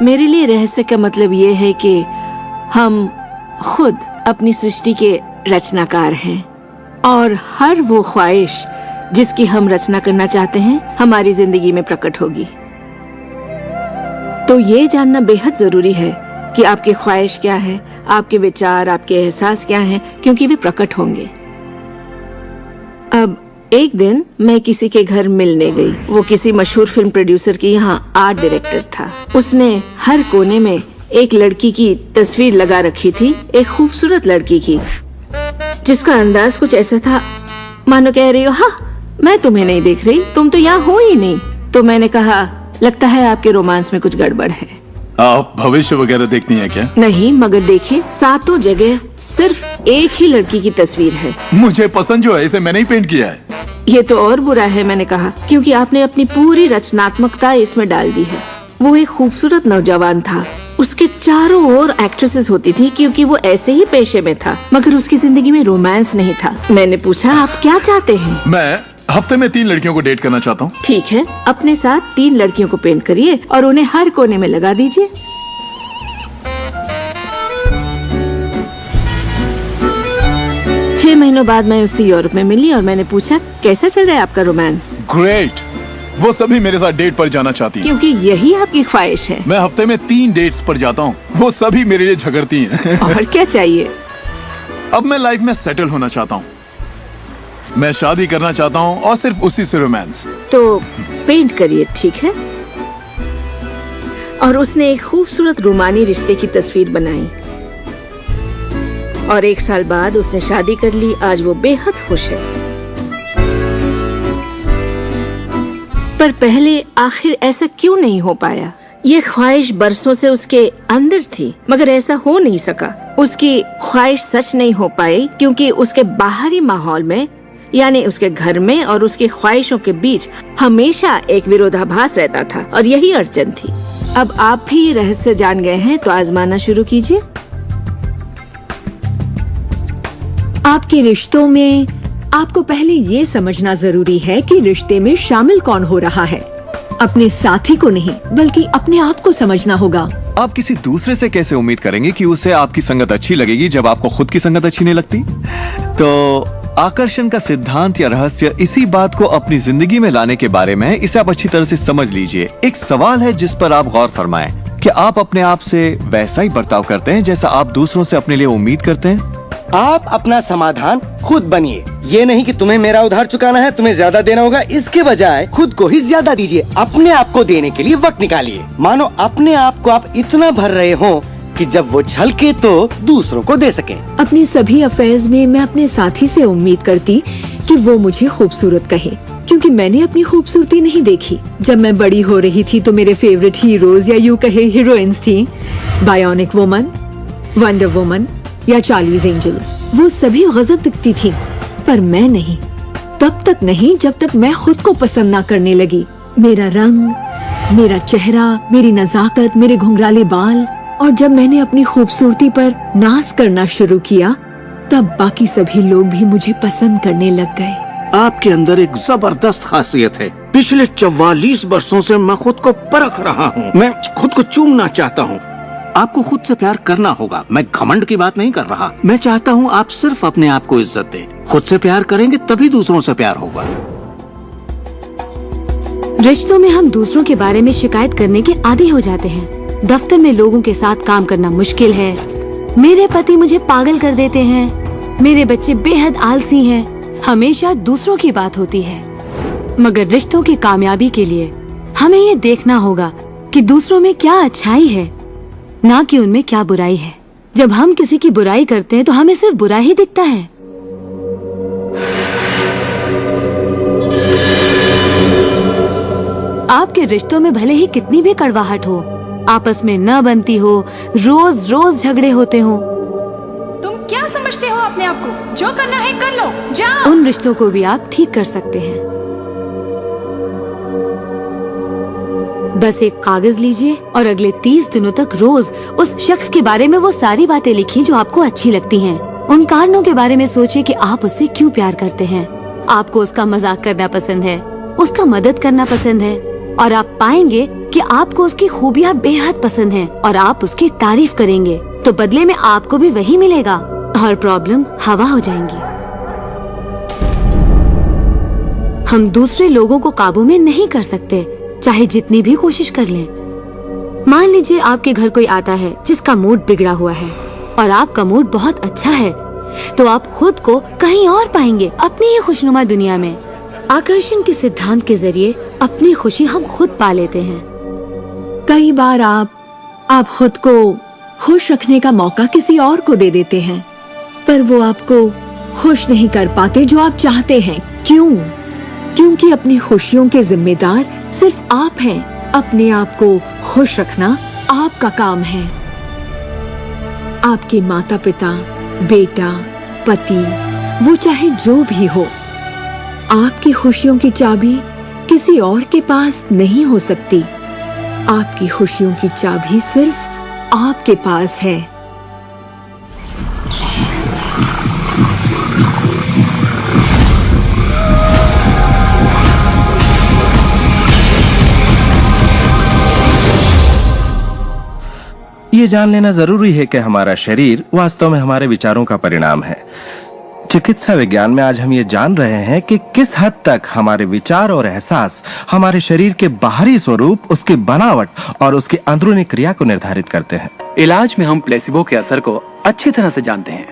मेरे लिए रहस्य का मतलब ये है कि हम खुद अपनी सृष्टि के रचनाकार हैं, और हर वो ख्वाहिश जिसकी हम रचना करना चाहते हैं हमारी जिंदगी में प्रकट होगी। तो ये जानना बेहद जरूरी है कि आपकी ख्वाहिश क्या है, आपके विचार, आपके एहसास क्या हैं, क्योंकि वे प्रकट होंगे। अब एक दिन मैं किसी के घर मिलने गई। वो किसी मशहूर फिल्म प्रोड्यूसर की यहाँ आर्ट डायरेक्टर था। उसने हर कोने में एक लड़की की तस्वीर लगा रखी थी, एक खूबसूरत लड़की की, जिसका अंदाज कुछ ऐसा था मानो कह रही हो हाँ मैं तुम्हें नहीं देख रही, तुम तो यहाँ हो ही नहीं। तो मैंने कहा लगता है आपके रोमांस में कुछ गड़बड़ है। आप भविष्य वगैरह देखती हैं क्या? नहीं, मगर देखिए सातों जगह सिर्फ एक ही लड़की की तस्वीर है। मुझे पसंद जो है इसे मैंने ही पेंट किया है। ये तो और बुरा है, मैंने कहा, क्योंकि आपने अपनी पूरी रचनात्मकता इसमें डाल दी है। वो एक खूबसूरत नौजवान था, उसके चारों ओर एक्ट्रेसेस होती थी क्योंकि वो ऐसे ही पेशे में था, मगर उसकी जिंदगी में रोमांस नहीं था। मैंने पूछा आप क्या चाहते हैं? मैं हफ्ते में 3 लड़कियों को डेट करना चाहता हूँ। ठीक है, अपने साथ 3 लड़कियों को पेंट करिए और उन्हें हर कोने में लगा दीजिए। 6 महीनों बाद मैं उससे यूरोप में मिली और मैंने पूछा कैसा चल रहा है आपका रोमांस। ग्रेट। वो सभी मेरे साथ डेट पर जाना चाहती हैं। क्योंकि यही आपकी ख्वाहिश है। मैं हफ्ते में 3 डेट्स पर जाता हूँ। वो सभी मेरे लिए झगड़ती हैं। और क्या चाहिए? अब मैं लाइफ में सेटल होना चाहता हूँ। मैं शादी करना चाहता हूँ और सिर्फ उसी से रोमांस। तो पेंट करिए, ठीक है? और उसने एक खूबसूरत रूमानी रिश्ते की तस्वीर बनाई और 1 साल बाद उसने शादी कर ली। आज वो बेहद खुश है। पर पहले आखिर ऐसा क्यों नहीं हो पाया? ये ख्वाहिश बरसों से उसके अंदर थी, मगर ऐसा हो नहीं सका। उसकी ख्वाहिश सच नहीं हो पाई क्योंकि उसके बाहरी माहौल में, यानी उसके घर में और उसकी ख्वाहिशों के बीच हमेशा एक विरोधाभास रहता था और यही अड़चन थी। अब आप भी ये रहस्य जान गए हैं तो आजमाना शुरू कीजिए। आपके रिश्तों में आपको पहले ये समझना जरूरी है कि रिश्ते में शामिल कौन हो रहा है। अपने साथी को नहीं बल्कि अपने आप को समझना होगा। आप किसी दूसरे से कैसे उम्मीद करेंगे कि उसे आपकी संगत अच्छी लगेगी जब आपको खुद की संगत अच्छी नहीं लगती? तो आकर्षण का सिद्धांत या रहस्य इसी बात को अपनी जिंदगी में लाने के बारे में है। इसे आप अच्छी तरह से समझ लीजिए। एक सवाल है जिस पर आप गौर फरमाएं कि आप अपने आप से वैसा ही बर्ताव करते हैं जैसा आप दूसरों से अपने लिए उम्मीद करते हैं। आप अपना समाधान खुद बनिए। ये नहीं कि तुम्हें मेरा उधार चुकाना है, तुम्हें ज्यादा देना होगा। इसके बजाय खुद को ही ज्यादा दीजिए। अपने आप को देने के लिए वक्त निकालिए। मानो अपने आप को आप इतना भर रहे हो कि जब वो छलके तो दूसरों को दे सके। अपने सभी अफेयर्स में मैं अपने साथी से उम्मीद करती कि वो मुझे खूबसूरत कहे, क्योंकि मैंने अपनी खूबसूरती नहीं देखी। जब मैं बड़ी हो रही थी तो मेरे फेवरेट हीरोज या यूं कहे हीरोइंस थी, बायोनिक वुमन, वंडर वुमन या चार्लीज एंजल्स। वो सभी गजब दिखती थी, पर मैं नहीं। तब तक नहीं जब तक मैं खुद को पसंद ना करने लगी। मेरा रंग, मेरा चेहरा, मेरी नजाकत, मेरे घुंघराले बाल। और जब मैंने अपनी खूबसूरती पर नाज करना शुरू किया तब बाकी सभी लोग भी मुझे पसंद करने लग गए। आपके अंदर एक जबरदस्त खासियत है। पिछले 44 वर्षों से मैं खुद को परख रहा हूँ। मैं खुद को चूमना चाहता हूँ। आपको खुद से प्यार करना होगा। मैं घमंड की बात नहीं कर रहा। मैं चाहता हूँ आप सिर्फ अपने आप को इज्जत दें। खुद से प्यार करेंगे तभी दूसरों से प्यार होगा। रिश्तों में हम दूसरों के बारे में शिकायत करने के आदी हो जाते हैं। दफ्तर में लोगों के साथ काम करना मुश्किल है। मेरे पति मुझे पागल कर देते हैं। मेरे बच्चे बेहद आलसी हैं। हमेशा दूसरों की बात होती है। मगर रिश्तों की कामयाबी के लिए हमें ये देखना होगा कि दूसरों में क्या अच्छाई है, ना कि उनमें क्या बुराई है। जब हम किसी की बुराई करते हैं तो हमें सिर्फ बुरा ही दिखता है। आपके रिश्तों में भले ही कितनी भी कड़वाहट हो, आपस में न बनती हो, रोज रोज झगड़े होते हो, तुम क्या समझते हो अपने आप को? जो करना है कर लो, जाओ। उन रिश्तों को भी आप ठीक कर सकते हैं। बस एक कागज लीजिए और अगले 30 दिनों तक रोज उस शख्स के बारे में वो सारी बातें लिखिए जो आपको अच्छी लगती हैं। उन कारणों के बारे में सोचिए कि आप उससे क्यों प्यार करते हैं। आपको उसका मजाक करना पसंद है, उसका मदद करना पसंद है, और आप पाएंगे कि आपको उसकी खूबियाँ बेहद पसंद हैं और आप उसकी तारीफ करेंगे तो बदले में आपको भी वही मिलेगा और प्रॉब्लम हवा हो जाएंगी। हम दूसरे लोगों को काबू में नहीं कर सकते, चाहे जितनी भी कोशिश कर लें। मान लीजिए आपके घर कोई आता है जिसका मूड बिगड़ा हुआ है और आपका मूड बहुत अच्छा है, तो आप खुद को कहीं और पाएंगे, अपनी ही खुशनुमा दुनिया में। आकर्षण के सिद्धांत के जरिए अपनी खुशी हम खुद पा लेते हैं। कई बार आप खुद को खुश रखने का मौका किसी और को दे देते हैं, पर वो आपको खुश नहीं कर पाते जो आप चाहते हैं। क्यों? क्योंकि अपनी खुशियों के जिम्मेदार सिर्फ आप हैं। अपने आप को खुश रखना आपका काम है। आपके माता पिता, बेटा, पति, वो चाहे जो भी हो, आपकी खुशियों की चाबी किसी और के पास नहीं हो सकती। आपकी खुशियों की चाबी सिर्फ आपके पास है। ये जान लेना जरूरी है कि हमारा शरीर वास्तव में हमारे विचारों का परिणाम है। चिकित्सा विज्ञान में आज हम ये जान रहे हैं कि किस हद तक हमारे विचार और एहसास हमारे शरीर के बाहरी स्वरूप, उसकी बनावट और उसकी अंदरूनी क्रिया को निर्धारित करते हैं। इलाज में हम प्लेसिबो के असर को अच्छी तरह से जानते हैं।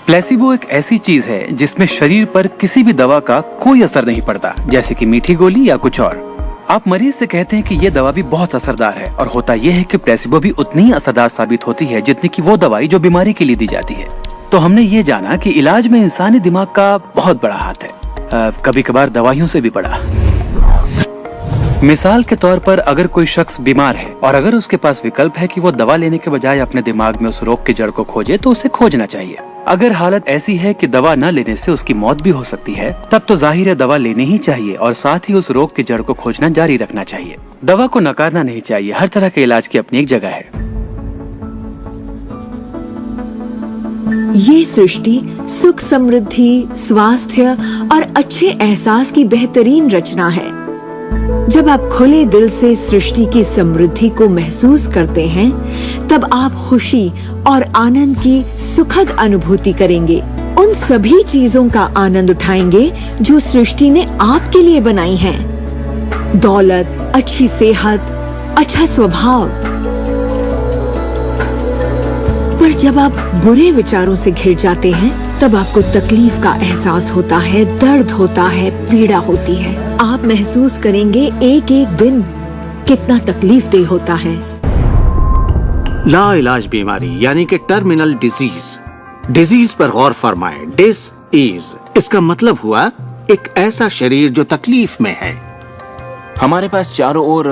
प्लेसिबो एक ऐसी चीज है जिसमें शरीर पर किसी भी दवा का कोई असर नहीं पड़ता, जैसे कि मीठी गोली या कुछ और। आप मरीज से कहते हैं कि ये दवा भी बहुत असरदार है, और होता यह है कि प्लेसिबो भी उतनी ही असरदार साबित होती है जितनी कि वो दवाई जो बीमारी के लिए दी जाती है। तो हमने ये जाना कि इलाज में इंसानी दिमाग का बहुत बड़ा हाथ है, कभी कभार दवाइयों से भी बड़ा। मिसाल के तौर पर अगर कोई शख्स बीमार है और अगर उसके पास विकल्प है कि वो दवा लेने के बजाय अपने दिमाग में उस रोग की जड़ को खोजे, तो उसे खोजना चाहिए। अगर हालत ऐसी है कि दवा न लेने से उसकी मौत भी हो सकती है, तब तो जाहिर है दवा लेनी ही चाहिए और साथ ही उस रोग की जड़ को खोजना जारी रखना चाहिए। दवा को नकारना नहीं चाहिए। हर तरह के इलाज की अपनी एक जगह है। ये सृष्टि सुख, समृद्धि, स्वास्थ्य और अच्छे एहसास की बेहतरीन रचना है। जब आप खुले दिल से सृष्टि की समृद्धि को महसूस करते हैं, तब आप खुशी और आनंद की सुखद अनुभूति करेंगे। उन सभी चीजों का आनंद उठाएंगे जो सृष्टि ने आपके लिए बनाई हैं। दौलत, अच्छी सेहत, अच्छा स्वभाव। पर जब आप बुरे विचारों से घिर जाते हैं, तब आपको तकलीफ का एहसास होता है, दर्द होता है, पीड़ा होती है। आप महसूस करेंगे एक एक दिन कितना तकलीफदेह होता है। लाइलाज बीमारी यानी कि टर्मिनल डिजीज पर गौर फरमाए। डिस इसका मतलब हुआ एक ऐसा शरीर जो तकलीफ में है। हमारे पास चारों ओर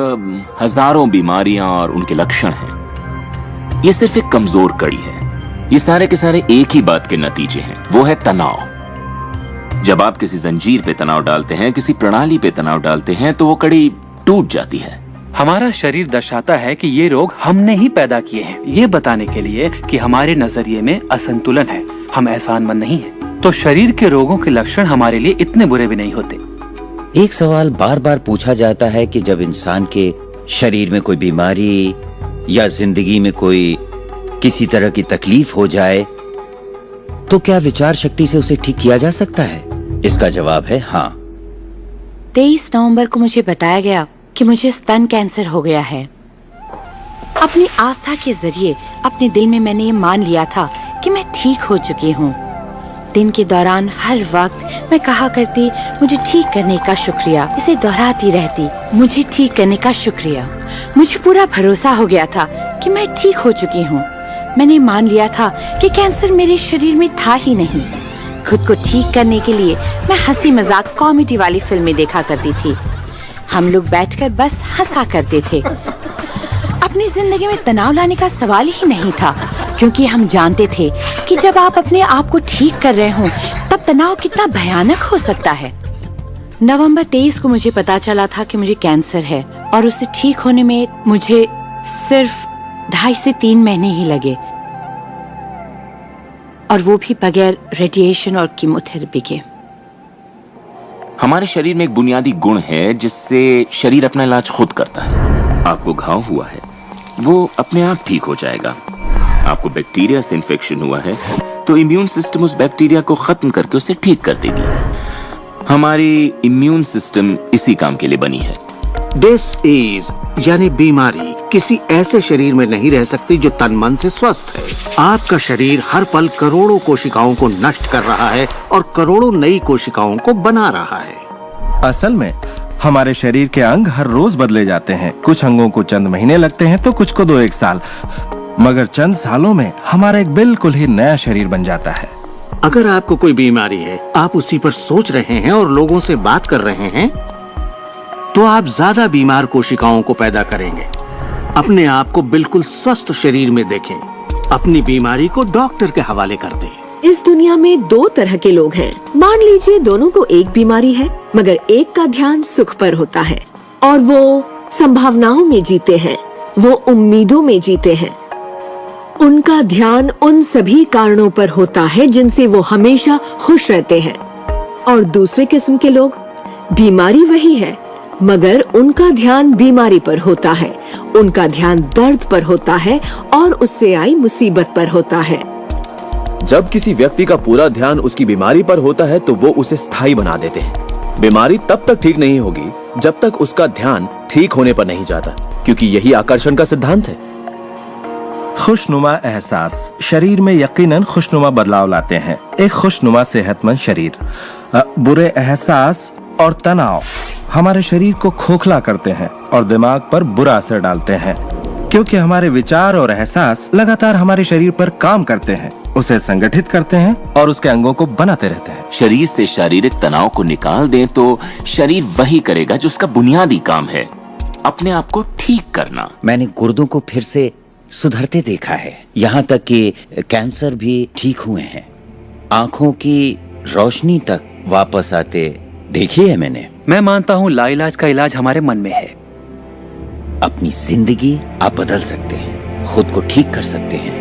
हजारों बीमारियां और उनके लक्षण हैं। ये सिर्फ एक कमजोर कड़ी है। ये सारे के सारे एक ही बात के नतीजे हैं, वो है तनाव। जब आप किसी जंजीर पे तनाव डालते हैं, किसी प्रणाली पे तनाव डालते हैं, तो वो कड़ी टूट जाती है। हमारा शरीर दर्शाता है कि ये रोग हमने ही पैदा किए हैं, ये बताने के लिए कि हमारे नजरिए में असंतुलन है, हम एहसानमंद नहीं हैं। तो शरीर के रोगों के लक्षण हमारे लिए इतने बुरे भी नहीं होते। एक सवाल बार बार पूछा जाता है कि जब इंसान के शरीर में कोई बीमारी या जिंदगी में कोई किसी तरह की तकलीफ हो जाए, तो क्या विचार शक्ति से उसे ठीक किया जा सकता है? इसका जवाब है हाँ। 23 नवंबर को मुझे बताया गया कि मुझे स्तन कैंसर हो गया है। अपनी आस्था के जरिए अपने दिल में मैंने ये मान लिया था कि मैं ठीक हो चुकी हूँ। दिन के दौरान हर वक्त मैं कहा करती, मुझे ठीक करने का शुक्रिया। इसे दोहराती रहती, मुझे ठीक करने का शुक्रिया। मुझे पूरा भरोसा हो गया था कि मैं ठीक हो चुकी हूँ। मैंने मान लिया था कि कैंसर मेरे शरीर में था ही नहीं। खुद को ठीक करने के लिए मैं हंसी मजाक कॉमेडी वाली फिल्में देखा करती थी। हम लोग बैठकर बस हंसा करते थे। अपनी जिंदगी में तनाव लाने का सवाल ही नहीं था, क्योंकि हम जानते थे कि जब आप अपने आप को ठीक कर रहे हो, तब तनाव कितना भयानक हो सकता है। नवंबर 23 को मुझे पता चला था कि मुझे कैंसर है, और उसे ठीक होने में मुझे सिर्फ 2.5 से 3 महीने ही लगे, और वो भी बगैर रेडिएशन और कीमोथेरेपी के। हमारे शरीर में एक बुनियादी गुण है जिससे शरीर अपना इलाज खुद करता है। आपको घाव हुआ है, वो अपने आप ठीक हो जाएगा। आपको बैक्टीरिया से इन्फेक्शन हुआ है, तो इम्यून सिस्टम उस बैक्टीरिया को खत्म करके उसे ठीक कर देगी। हमारी इम्यून सिस्टम इसी काम के लिए बनी है। डिसीज यानी बीमारी किसी ऐसे शरीर में नहीं रह सकती जो तन मन से स्वस्थ है। आपका शरीर हर पल करोड़ों कोशिकाओं को नष्ट कर रहा है और करोड़ों नई कोशिकाओं को बना रहा है। असल में हमारे शरीर के अंग हर रोज बदले जाते हैं। कुछ अंगों को चंद महीने लगते हैं तो कुछ को 2-1 साल, मगर चंद सालों में हमारा एक बिल्कुल ही नया शरीर बन जाता है। अगर आपको कोई बीमारी है, आप उसी पर सोच रहे हैं और लोगों से बात कर रहे हैं, तो आप ज्यादा बीमार कोशिकाओं को पैदा करेंगे। अपने आप को बिल्कुल स्वस्थ शरीर में देखें। अपनी बीमारी को डॉक्टर के हवाले कर दें। इस दुनिया में 2 तरह के लोग हैं। मान लीजिए दोनों को एक बीमारी है, मगर एक का ध्यान सुख पर होता है और वो संभावनाओं में जीते हैं, वो उम्मीदों में जीते हैं। उनका ध्यान उन सभी कारणों पर होता है जिनसे वो हमेशा खुश रहते हैं। और दूसरे किस्म के लोग, बीमारी वही है, मगर उनका ध्यान बीमारी पर होता है, उनका ध्यान दर्द पर होता है और उससे आई मुसीबत पर होता है। जब किसी व्यक्ति का पूरा ध्यान उसकी बीमारी पर होता है तो वो उसे स्थायी बना देते हैं। बीमारी तब तक ठीक नहीं होगी जब तक उसका ध्यान ठीक होने पर नहीं जाता, क्योंकि यही आकर्षण का सिद्धांत है। खुशनुमा एहसास शरीर में यकीनन खुशनुमा बदलाव लाते हैं। एक खुशनुमा सेहतमंद शरीर। बुरे एहसास और तनाव हमारे शरीर को खोखला करते हैं और दिमाग पर बुरा असर डालते हैं, क्योंकि हमारे विचार और एहसास लगातार हमारे शरीर पर काम करते हैं, उसे संगठित करते हैं और उसके अंगों को बनाते रहते हैं। शरीर से शारीरिक तनाव को निकाल दें तो शरीर वही करेगा जो उसका बुनियादी काम है, अपने आप को ठीक करना। मैंने गुर्दों को फिर से सुधरते देखा है, यहाँ तक कि कैंसर भी ठीक हुए हैं। आंखों की रोशनी तक वापस आते देखी है मैंने। मैं मानता हूँ लाइलाज का इलाज हमारे मन में है। अपनी जिंदगी आप बदल सकते हैं, खुद को ठीक कर सकते हैं।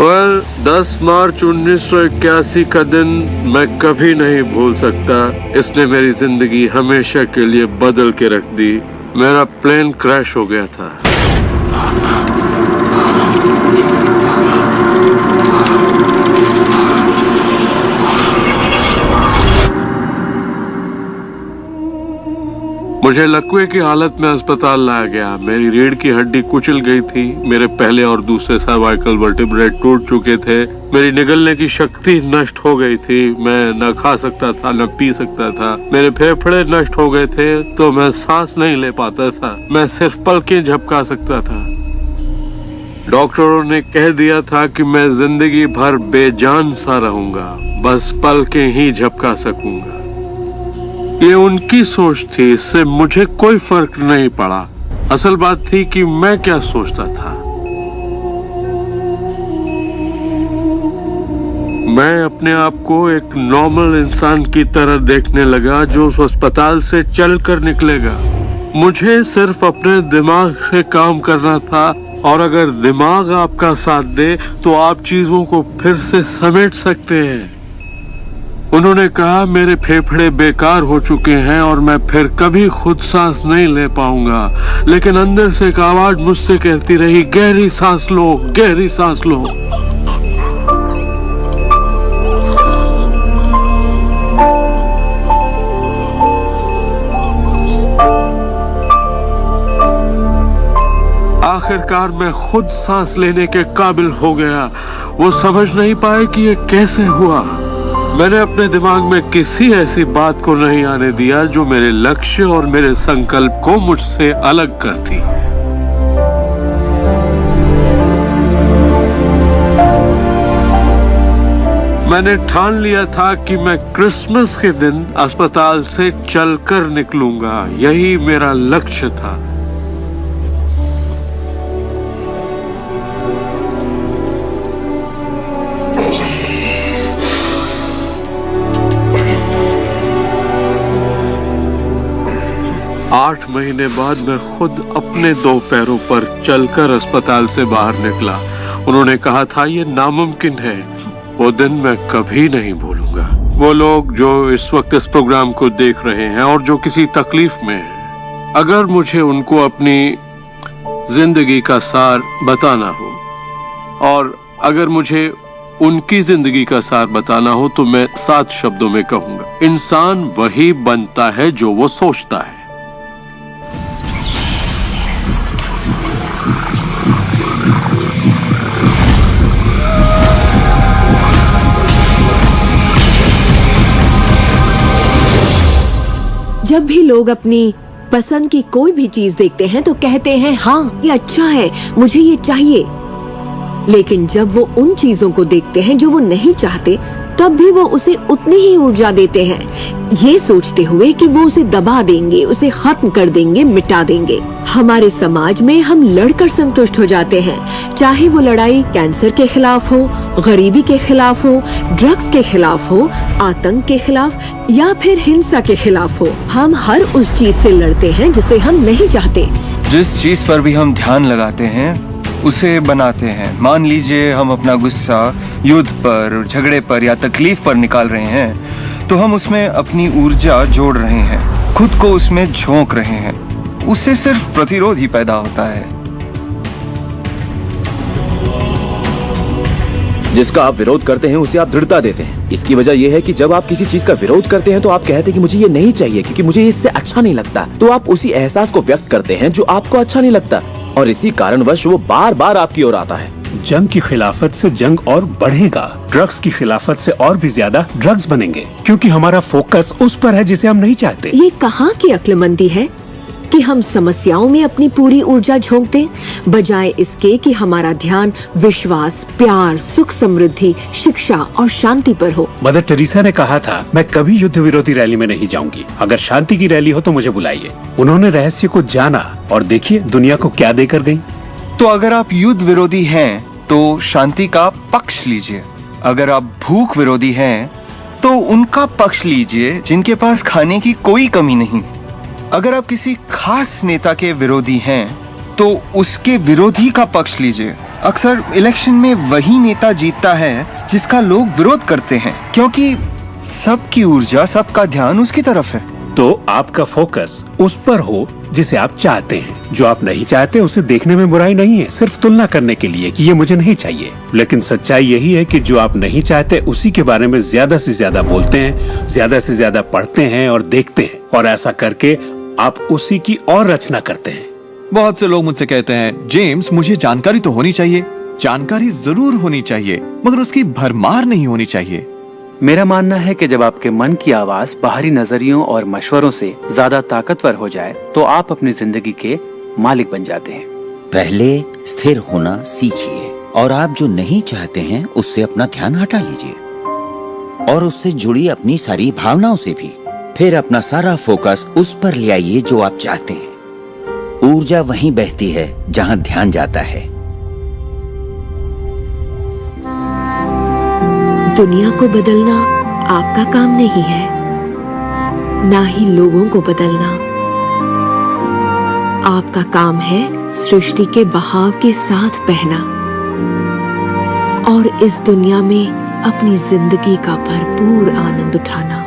और 10 मार्च 1981 का दिन मैं कभी नहीं भूल सकता। इसने मेरी जिंदगी हमेशा के लिए बदल के रख दी। मेरा प्लेन क्रैश हो गया था। मुझे लकवे की हालत में अस्पताल लाया गया। मेरी रीढ़ की हड्डी कुचल गई थी। मेरे पहले और दूसरे सर्वाइकल वर्टिब्रे टूट चुके थे। मेरी निगलने की शक्ति नष्ट हो गई थी। मैं न खा सकता था न पी सकता था। मेरे फेफड़े नष्ट हो गए थे तो मैं सांस नहीं ले पाता था। मैं सिर्फ पलकें झपका सकता था। डॉक्टरों ने कह दिया था कि मैं जिंदगी भर बेजान सा रहूंगा, बस पलकें ही झपका सकूंगा। ये उनकी सोच थी, इससे मुझे कोई फर्क नहीं पड़ा। असल बात थी कि मैं क्या सोचता था। मैं अपने आप को एक नॉर्मल इंसान की तरह देखने लगा जो उस अस्पताल से चलकर निकलेगा। मुझे सिर्फ अपने दिमाग से काम करना था, और अगर दिमाग आपका साथ दे तो आप चीजों को फिर से समेट सकते हैं। उन्होंने कहा मेरे फेफड़े बेकार हो चुके हैं और मैं फिर कभी खुद सांस नहीं ले पाऊंगा, लेकिन अंदर से एक आवाज मुझसे कहती रही, गहरी सांस लो, गहरी सांस लो। आखिरकार मैं खुद सांस लेने के काबिल हो गया। वो समझ नहीं पाए कि ये कैसे हुआ। मैंने अपने दिमाग में किसी ऐसी बात को नहीं आने दिया जो मेरे लक्ष्य और मेरे संकल्प को मुझसे अलग करती। मैंने ठान लिया था कि मैं क्रिसमस के दिन अस्पताल से चलकर निकलूंगा। यही मेरा लक्ष्य था। आठ महीने बाद मैं खुद अपने 2 पैरों पर चलकर अस्पताल से बाहर निकला। उन्होंने कहा था ये नामुमकिन है। वो दिन मैं कभी नहीं भूलूंगा। वो लोग जो इस वक्त इस प्रोग्राम को देख रहे हैं और जो किसी तकलीफ में हैं, अगर मुझे उनको अपनी जिंदगी का सार बताना हो और अगर मुझे उनकी जिंदगी का सार बताना हो तो मैं 7 शब्दों में कहूंगा, इंसान वही बनता है जो वो सोचता है। जब भी लोग अपनी पसंद की कोई भी चीज देखते हैं तो कहते हैं हाँ ये अच्छा है, मुझे ये चाहिए। लेकिन जब वो उन चीजों को देखते हैं जो वो नहीं चाहते, तब भी वो उसे उतनी ही ऊर्जा देते हैं, ये सोचते हुए कि वो उसे दबा देंगे, उसे खत्म कर देंगे, मिटा देंगे। हमारे समाज में हम लड़कर संतुष्ट हो जाते हैं, चाहे वो लड़ाई कैंसर के खिलाफ हो, गरीबी के खिलाफ हो, ड्रग्स के खिलाफ हो, आतंक के खिलाफ या फिर हिंसा के खिलाफ हो। हम हर उस चीज से लड़ते हैं जिसे हम नहीं चाहते। जिस चीज पर भी हम ध्यान लगाते हैं उसे बनाते हैं। मान लीजिए हम अपना गुस्सा युद्ध पर, झगड़े पर या तकलीफ पर निकाल रहे हैं, तो हम उसमें अपनी ऊर्जा जोड़ रहे हैं, खुद को उसमें झोंक रहे हैं। उससे सिर्फ प्रतिरोध ही पैदा होता है। जिसका आप विरोध करते हैं उसे आप दृढ़ता देते हैं। इसकी वजह यह है कि जब आप किसी चीज का विरोध करते हैं तो आप कहते हैं कि मुझे ये नहीं चाहिए क्योंकि मुझे इससे अच्छा नहीं लगता, तो आप उसी एहसास को व्यक्त करते हैं जो आपको अच्छा नहीं लगता, और इसी कारणवश वो बार बार आपकी ओर आता है। जंग की खिलाफत से जंग और बढ़ेगा, ड्रग्स की खिलाफत से और भी ज्यादा ड्रग्स बनेंगे, क्योंकि हमारा फोकस उस पर है जिसे हम नहीं चाहते। ये कहाँ की अक्लमंदी है कि हम समस्याओं में अपनी पूरी ऊर्जा झोंक दें, बजाय इसके कि हमारा ध्यान विश्वास, प्यार, सुख, समृद्धि, शिक्षा और शांति पर हो। मदर टेरेसा ने कहा था, मैं कभी युद्ध विरोधी रैली में नहीं जाऊंगी, अगर शांति की रैली हो तो मुझे बुलाइए। उन्होंने रहस्य को जाना और देखिए दुनिया को क्या देकर गयी। तो अगर आप युद्ध विरोधी हैं तो शांति का पक्ष लीजिए, अगर आप भूख विरोधी हैं तो उनका पक्ष लीजिए जिनके पास खाने की कोई कमी नहीं, अगर आप किसी खास नेता के विरोधी हैं तो उसके विरोधी का पक्ष लीजिए। अक्सर इलेक्शन में वही नेता जीतता है जिसका लोग विरोध करते हैं, क्योंकि सबकी ऊर्जा, सबका ध्यान उसकी तरफ है। तो आपका फोकस उस पर हो जिसे आप चाहते हैं। जो आप नहीं चाहते उसे देखने में बुराई नहीं है, सिर्फ तुलना करने के लिए कि ये मुझे नहीं चाहिए। लेकिन सच्चाई यही है कि जो आप नहीं चाहते उसी के बारे में ज्यादा से ज्यादा बोलते हैं, ज्यादा से ज्यादा पढ़ते हैं और देखते हैं, और ऐसा करके आप उसी की और रचना करते हैं। बहुत से लोग मुझसे कहते हैं, जेम्स मुझे जानकारी तो होनी चाहिए, जानकारी जरूर होनी चाहिए, मगर उसकी भरमार नहीं होनी चाहिए। मेरा मानना है कि जब आपके मन की आवाज बाहरी नजरियों और मशवरों से ज्यादा ताकतवर हो जाए तो आप अपनी जिंदगी के मालिक बन जाते हैं। पहले स्थिर होना सीखिए, और आप जो नहीं चाहते हैं उससे अपना ध्यान हटा लीजिए, और उससे जुड़ी अपनी सारी भावनाओं से भी। फिर अपना सारा फोकस उस पर ले आइए जो आप चाहते हैं। ऊर्जा वहीं बहती है जहां ध्यान जाता है। दुनिया को बदलना आपका काम नहीं है, ना ही लोगों को बदलना। आपका काम है सृष्टि के बहाव के साथ बहना और इस दुनिया में अपनी जिंदगी का भरपूर आनंद उठाना।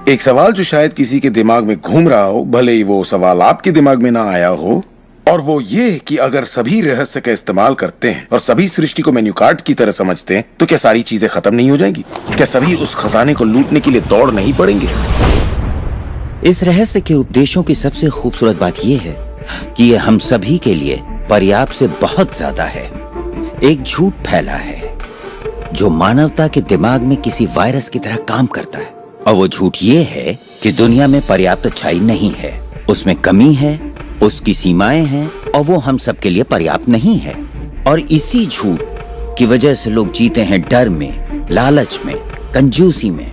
एक सवाल जो शायद किसी के दिमाग में घूम रहा हो, भले ही वो सवाल आपके दिमाग में ना आया हो, और वो ये कि अगर सभी रहस्य का इस्तेमाल करते हैं और सभी सृष्टि को मेन्यू कार्ड की तरह समझते हैं तो क्या सारी चीजें खत्म नहीं हो जाएंगी? क्या सभी उस खजाने को लूटने के लिए दौड़ नहीं पड़ेंगे? इस रहस्य के उपदेशों की सबसे खूबसूरत बात यह है कि ये हम सभी के लिए पर्याप्त से बहुत ज्यादा है। एक झूठ फैला है जो मानवता के दिमाग में किसी वायरस की तरह काम करता है, और वो झूठ ये है कि दुनिया में पर्याप्त अच्छाई नहीं है, उसमें कमी है, उसकी सीमाएं हैं, और वो हम सब के लिए पर्याप्त नहीं है। और इसी झूठ की वजह से लोग जीते हैं डर में, लालच में, कंजूसी में,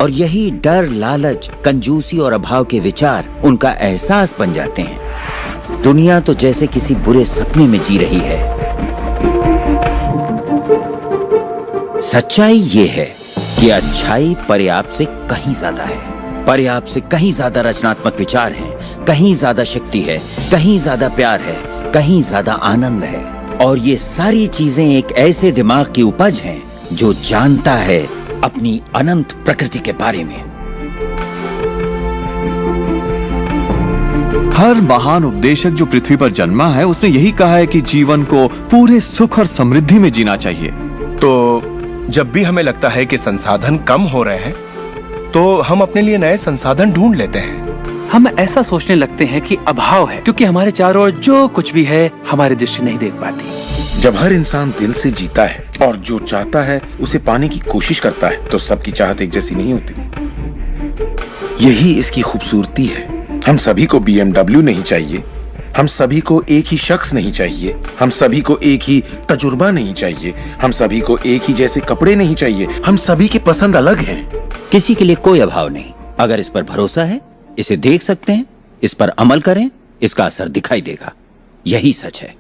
और यही डर, लालच, कंजूसी और अभाव के विचार उनका एहसास बन जाते हैं। दुनिया तो जैसे किसी बुरे सपने में जी रही है। सच्चाई ये है कि अच्छाई पर्याप्त से कहीं ज्यादा है। पर्याप्त से कहीं ज्यादा रचनात्मक विचार हैं, कहीं ज्यादा शक्ति है, कहीं ज्यादा प्यार है, कहीं ज्यादा आनंद है, और ये सारी चीजें एक ऐसे दिमाग की उपज हैं जो जानता है अपनी अनंत प्रकृति के बारे में। हर महान उपदेशक जो पृथ्वी पर जन्मा है उसने यही कहा है कि जीवन को पूरे सुख और समृद्धि में जीना चाहिए। तो जब भी हमें लगता है कि संसाधन कम हो रहे हैं तो हम अपने लिए नए संसाधन ढूंढ लेते हैं। हम ऐसा सोचने लगते हैं कि अभाव है क्योंकि हमारे चारों ओर जो कुछ भी है हमारी दृष्टि नहीं देख पाती। जब हर इंसान दिल से जीता है और जो चाहता है उसे पाने की कोशिश करता है तो सबकी चाहत एक जैसी नहीं होती। यही इसकी खूबसूरती है। हम सभी को BMW नहीं चाहिए, हम सभी को एक ही शख्स नहीं चाहिए, हम सभी को एक ही तजुर्बा नहीं चाहिए, हम सभी को एक ही जैसे कपड़े नहीं चाहिए, हम सभी की पसंद अलग है। किसी के लिए कोई अभाव नहीं। अगर इस पर भरोसा है, इसे देख सकते हैं, इस पर अमल करें, इसका असर दिखाई देगा। यही सच है।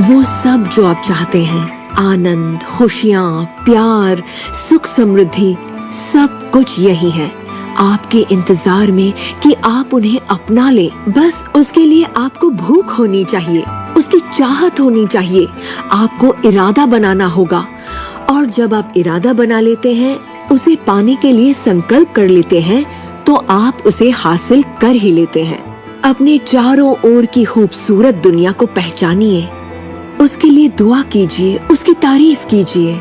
वो सब जो आप चाहते हैं, आनंद, खुशियाँ, प्यार, सुख, समृद्धि, सब कुछ यही है आपके इंतजार में कि आप उन्हें अपना लें। बस उसके लिए आपको भूख होनी चाहिए, उसकी चाहत होनी चाहिए, आपको इरादा बनाना होगा। और जब आप इरादा बना लेते हैं, उसे पाने के लिए संकल्प कर लेते हैं, तो आप उसे हासिल कर ही लेते हैं। अपने चारों ओर की खूबसूरत दुनिया को पहचानिए, उसके लिए दुआ कीजिए, उसकी तारीफ कीजिए।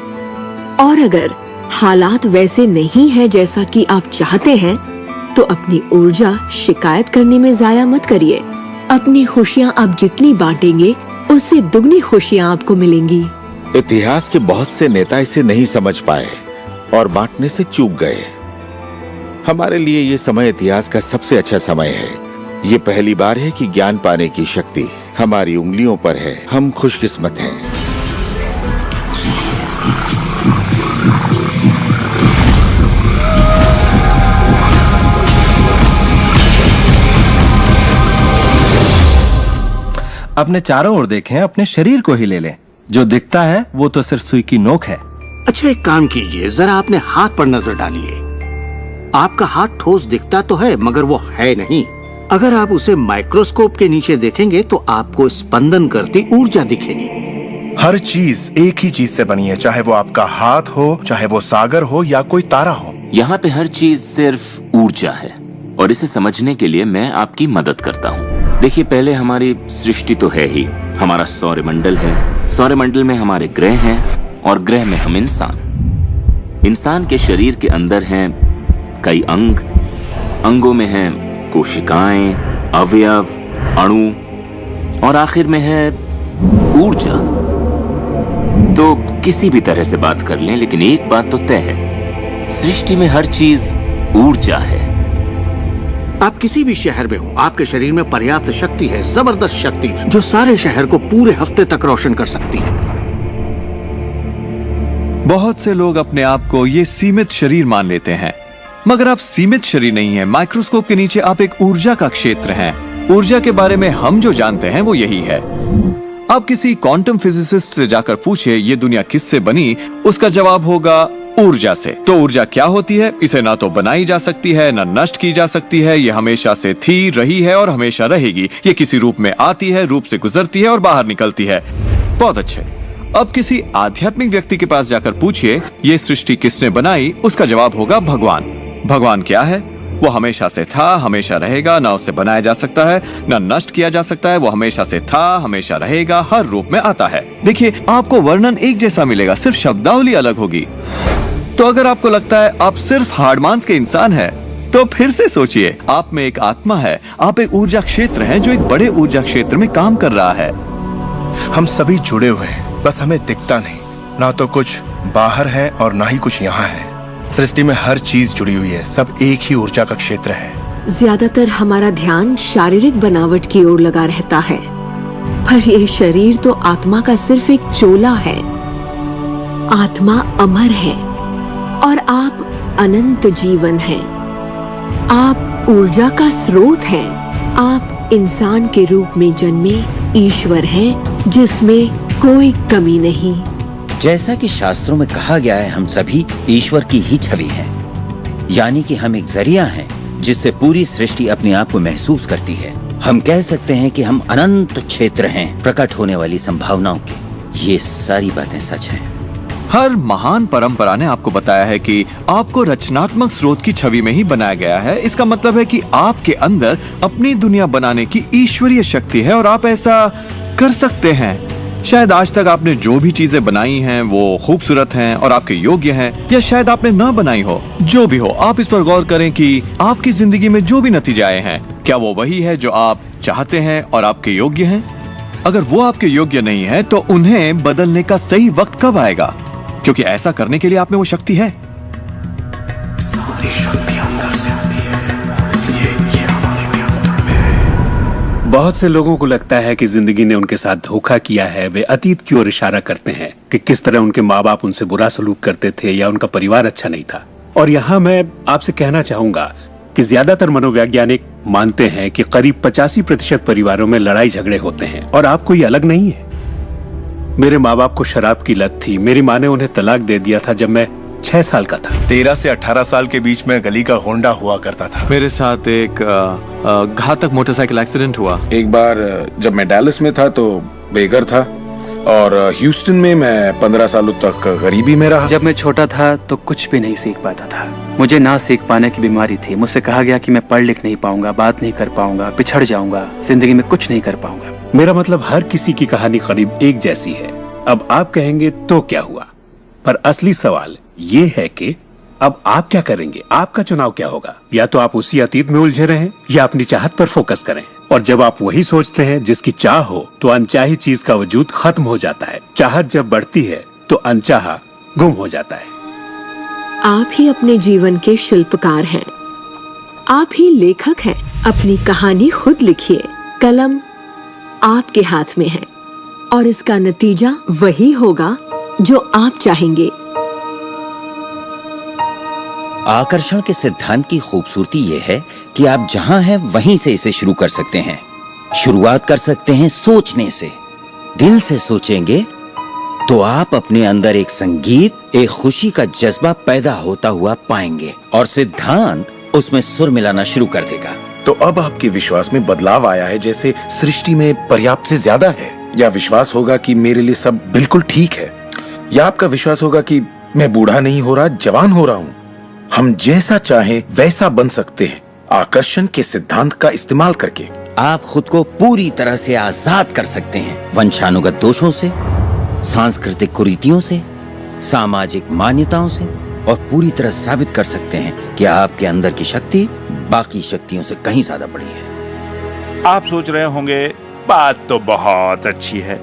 और अगर हालात वैसे नहीं है जैसा कि आप चाहते हैं, तो अपनी ऊर्जा शिकायत करने में जाया मत करिए। अपनी खुशियाँ आप जितनी बांटेंगे, उससे दुगनी खुशियाँ आपको मिलेंगी। इतिहास के बहुत से नेता इसे नहीं समझ पाए और बांटने से चूक गए। हमारे लिए ये समय इतिहास का सबसे अच्छा समय है। ये पहली बार है कि ज्ञान पाने की शक्ति हमारी उंगलियों पर है। हम खुशकिस्मत हैं। अपने चारों ओर देखें, अपने शरीर को ही ले लें। जो दिखता है वो तो सिर्फ सुई की नोक है। अच्छा, एक काम कीजिए, जरा अपने हाथ पर नजर डालिए। आपका हाथ ठोस दिखता तो है, मगर वो है नहीं। अगर आप उसे माइक्रोस्कोप के नीचे देखेंगे तो आपको स्पंदन करती ऊर्जा दिखेगी। हर चीज एक ही चीज से बनी है, चाहे वो आपका हाथ हो, चाहे वो सागर हो या कोई तारा हो। यहाँ पे हर चीज सिर्फ ऊर्जा है, और इसे समझने के लिए मैं आपकी मदद करता हूँ। देखिए, पहले हमारी सृष्टि तो है ही, हमारा सौरमंडल है। सौरमंडल में हमारे ग्रह हैं और ग्रह में हम इंसान। इंसान के शरीर के अंदर हैं कई अंग, अंगों में हैं कोशिकाएं, अवयव, अणु और आखिर में है ऊर्जा। तो किसी भी तरह से बात कर लें, लेकिन एक बात तो तय है, सृष्टि में हर चीज ऊर्जा है। आप किसी भी शहर में हो, आपके शरीर में पर्याप्त शक्ति है, जबरदस्त शक्ति, जो सारे शहर को पूरे हफ्ते तक रोशन कर सकती है। बहुत से लोग अपने आप को ये सीमित शरीर मान लेते हैं, मगर आप सीमित शरीर नहीं हैं। माइक्रोस्कोप के नीचे आप एक ऊर्जा का क्षेत्र हैं। ऊर्जा के बारे में हम जो जानते हैं वो यही है। आप किसी क्वांटम फिजिसिस्ट से जाकर पूछिए ये दुनिया किससे बनी, उसका जवाब होगा ऊर्जा से। तो ऊर्जा क्या होती है? इसे ना तो बनाई जा सकती है, ना नष्ट की जा सकती है। ये हमेशा से थी, रही है और हमेशा रहेगी। ये किसी रूप में आती है, रूप से गुजरती है और बाहर निकलती है। बहुत अच्छे। अब किसी आध्यात्मिक व्यक्ति के पास जाकर पूछिए ये सृष्टि किसने बनाई, उसका जवाब होगा भगवान। भगवान क्या है? वो हमेशा से था, हमेशा रहेगा, ना उससे बनाया जा सकता है, ना नष्ट किया जा सकता है। वो हमेशा से था, हमेशा रहेगा, हर रूप में आता है। देखिए, आपको वर्णन एक जैसा मिलेगा, सिर्फ शब्दावली अलग होगी। तो अगर आपको लगता है आप सिर्फ हाड़ मांस के इंसान हैं, तो फिर से सोचिए, आप में एक आत्मा है, आप एक ऊर्जा क्षेत्र हैं जो एक बड़े ऊर्जा क्षेत्र में काम कर रहा है। हम सभी जुड़े हुए हैं, बस हमें दिखता नहीं। ना तो कुछ बाहर है और ना ही कुछ यहाँ है। सृष्टि में हर चीज जुड़ी हुई है, सब एक ही ऊर्जा का क्षेत्र है। ज्यादातर हमारा ध्यान शारीरिक बनावट की ओर लगा रहता है, पर ये शरीर तो आत्मा का सिर्फ एक चोला है। आत्मा अमर है और आप अनंत जीवन हैं। आप ऊर्जा का स्रोत हैं। आप इंसान के रूप में जन्मे ईश्वर हैं, जिसमें कोई कमी नहीं। जैसा कि शास्त्रों में कहा गया है, हम सभी ईश्वर की ही छवि हैं। यानी कि हम एक जरिया हैं जिससे पूरी सृष्टि अपने आप को महसूस करती है। हम कह सकते हैं कि हम अनंत क्षेत्र हैं प्रकट होने वाली संभावनाओं के। ये सारी बातें सच हैं। हर महान परंपरा ने आपको बताया है कि आपको रचनात्मक स्रोत की छवि में ही बनाया गया है। इसका मतलब है कि आपके अंदर अपनी दुनिया बनाने की ईश्वरीय शक्ति है और आप ऐसा कर सकते हैं। शायद आज तक आपने जो भी चीजें बनाई हैं वो खूबसूरत हैं और आपके योग्य हैं, या शायद आपने ना बनाई हो। जो भी हो, आप इस पर गौर करें कि आपकी जिंदगी में जो भी नतीजे आए हैं, क्या वो वही है जो आप चाहते हैं और आपके योग्य हैं? अगर वो आपके योग्य नहीं है तो उन्हें बदलने का सही वक्त कब आएगा? क्योंकि ऐसा करने के लिए आप में वो शक्ति है। सारी शक्ति अंदर से आती है और इसलिए ये हमारे भी अंदर में है। बहुत से लोगों को लगता है कि जिंदगी ने उनके साथ धोखा किया है। वे अतीत की ओर इशारा करते हैं कि किस तरह उनके माँ बाप उनसे बुरा सलूक करते थे या उनका परिवार अच्छा नहीं था। और यहाँ मैं आपसे कहना चाहूंगा कि ज्यादातर मनोवैज्ञानिक मानते हैं कि करीब 85% परिवारों में लड़ाई झगड़े होते हैं और आप कोई अलग नहीं है। मेरे माँ बाप को शराब की लत थी। मेरी माँ ने उन्हें तलाक दे दिया था जब मैं 6 साल का था। 13 से 18 साल के बीच में गली का होंडा हुआ करता था। मेरे साथ एक घातक मोटरसाइकिल एक्सीडेंट हुआ। एक बार जब मैं डैलस में था तो बेघर था और ह्यूस्टन में मैं 15 सालों तक गरीबी में रहा। जब मैं छोटा था तो कुछ भी नहीं सीख पाता था। मुझे ना सीख पाने की बीमारी थी। मुझसे कहा गया कि मैं पढ़ लिख नहीं पाऊंगा, बात नहीं कर पाऊंगा, पिछड़ जाऊंगा, जिंदगी में कुछ नहीं कर पाऊंगा। मेरा मतलब हर किसी की कहानी करीब एक जैसी है। अब आप कहेंगे तो क्या हुआ, पर असली सवाल ये है कि अब आप क्या करेंगे, आपका चुनाव क्या होगा। या तो आप उसी अतीत में उलझे रहें या अपनी चाहत पर फोकस करें। और जब आप वही सोचते हैं जिसकी चाह हो तो अनचाही चीज का वजूद खत्म हो जाता है। चाहत जब बढ़ती है तो अनचाहा गुम हो जाता है। आप ही अपने जीवन के शिल्पकार हैं, आप ही लेखक हैं। अपनी कहानी खुद लिखिए, कलम आपके हाथ में है और इसका नतीजा वही होगा जो आप चाहेंगे। आकर्षण के सिद्धांत की खूबसूरती यह है कि आप जहां हैं वहीं से इसे शुरू कर सकते हैं। शुरुआत कर सकते हैं सोचने से। दिल से सोचेंगे तो आप अपने अंदर एक संगीत, एक खुशी का जज्बा पैदा होता हुआ पाएंगे और सिद्धांत उसमें सुर मिलाना शुरू कर देगा। तो अब आपके विश्वास में बदलाव आया है, जैसे सृष्टि में पर्याप्त से ज्यादा है, या विश्वास होगा कि मेरे लिए सब बिल्कुल ठीक है, या आपका विश्वास होगा कि मैं बूढ़ा नहीं हो रहा, जवान हो रहा हूँ। हम जैसा चाहें वैसा बन सकते हैं आकर्षण के सिद्धांत का इस्तेमाल करके। आप खुद को पूरी तरह से आजाद कर सकते हैं वंशानुगत दोषों से, सांस्कृतिक कुरीतियों से, सामाजिक मान्यताओं से, और पूरी तरह साबित कर सकते हैं कि आपके अंदर की शक्ति बाकी शक्तियों से कहीं ज्यादा बड़ी है। आप सोच रहे होंगे बात तो बहुत अच्छी है,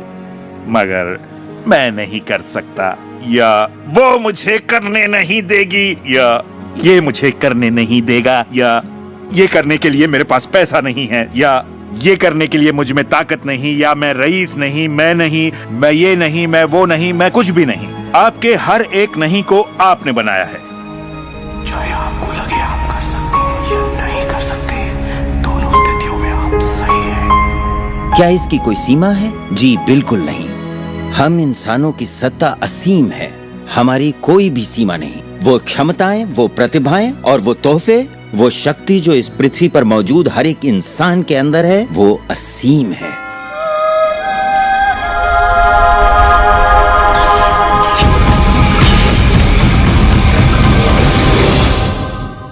मगर मैं नहीं कर सकता, या वो मुझे करने नहीं देगी, या ये मुझे करने नहीं देगा, या ये करने के लिए मेरे पास पैसा नहीं है, या ये करने के लिए मुझ में ताकत नहीं, या मैं रईस नहीं, मैं नहीं, मैं ये नहीं, मैं वो नहीं, मैं कुछ भी नहीं। आपके हर एक नहीं को आपने बनाया है। चाहे आपको लगे आप कर सकते हैं या नहीं कर सकते, दोनों स्थितियों में आप सही हैं। क्या इसकी कोई सीमा है? जी बिल्कुल नहीं। हम इंसानों की सत्ता असीम है, हमारी कोई भी सीमा नहीं। वो क्षमताएं, वो प्रतिभाएं और वो तोहफे, वो शक्ति जो इस पृथ्वी पर मौजूद हर एक इंसान के अंदर है, वो असीम है।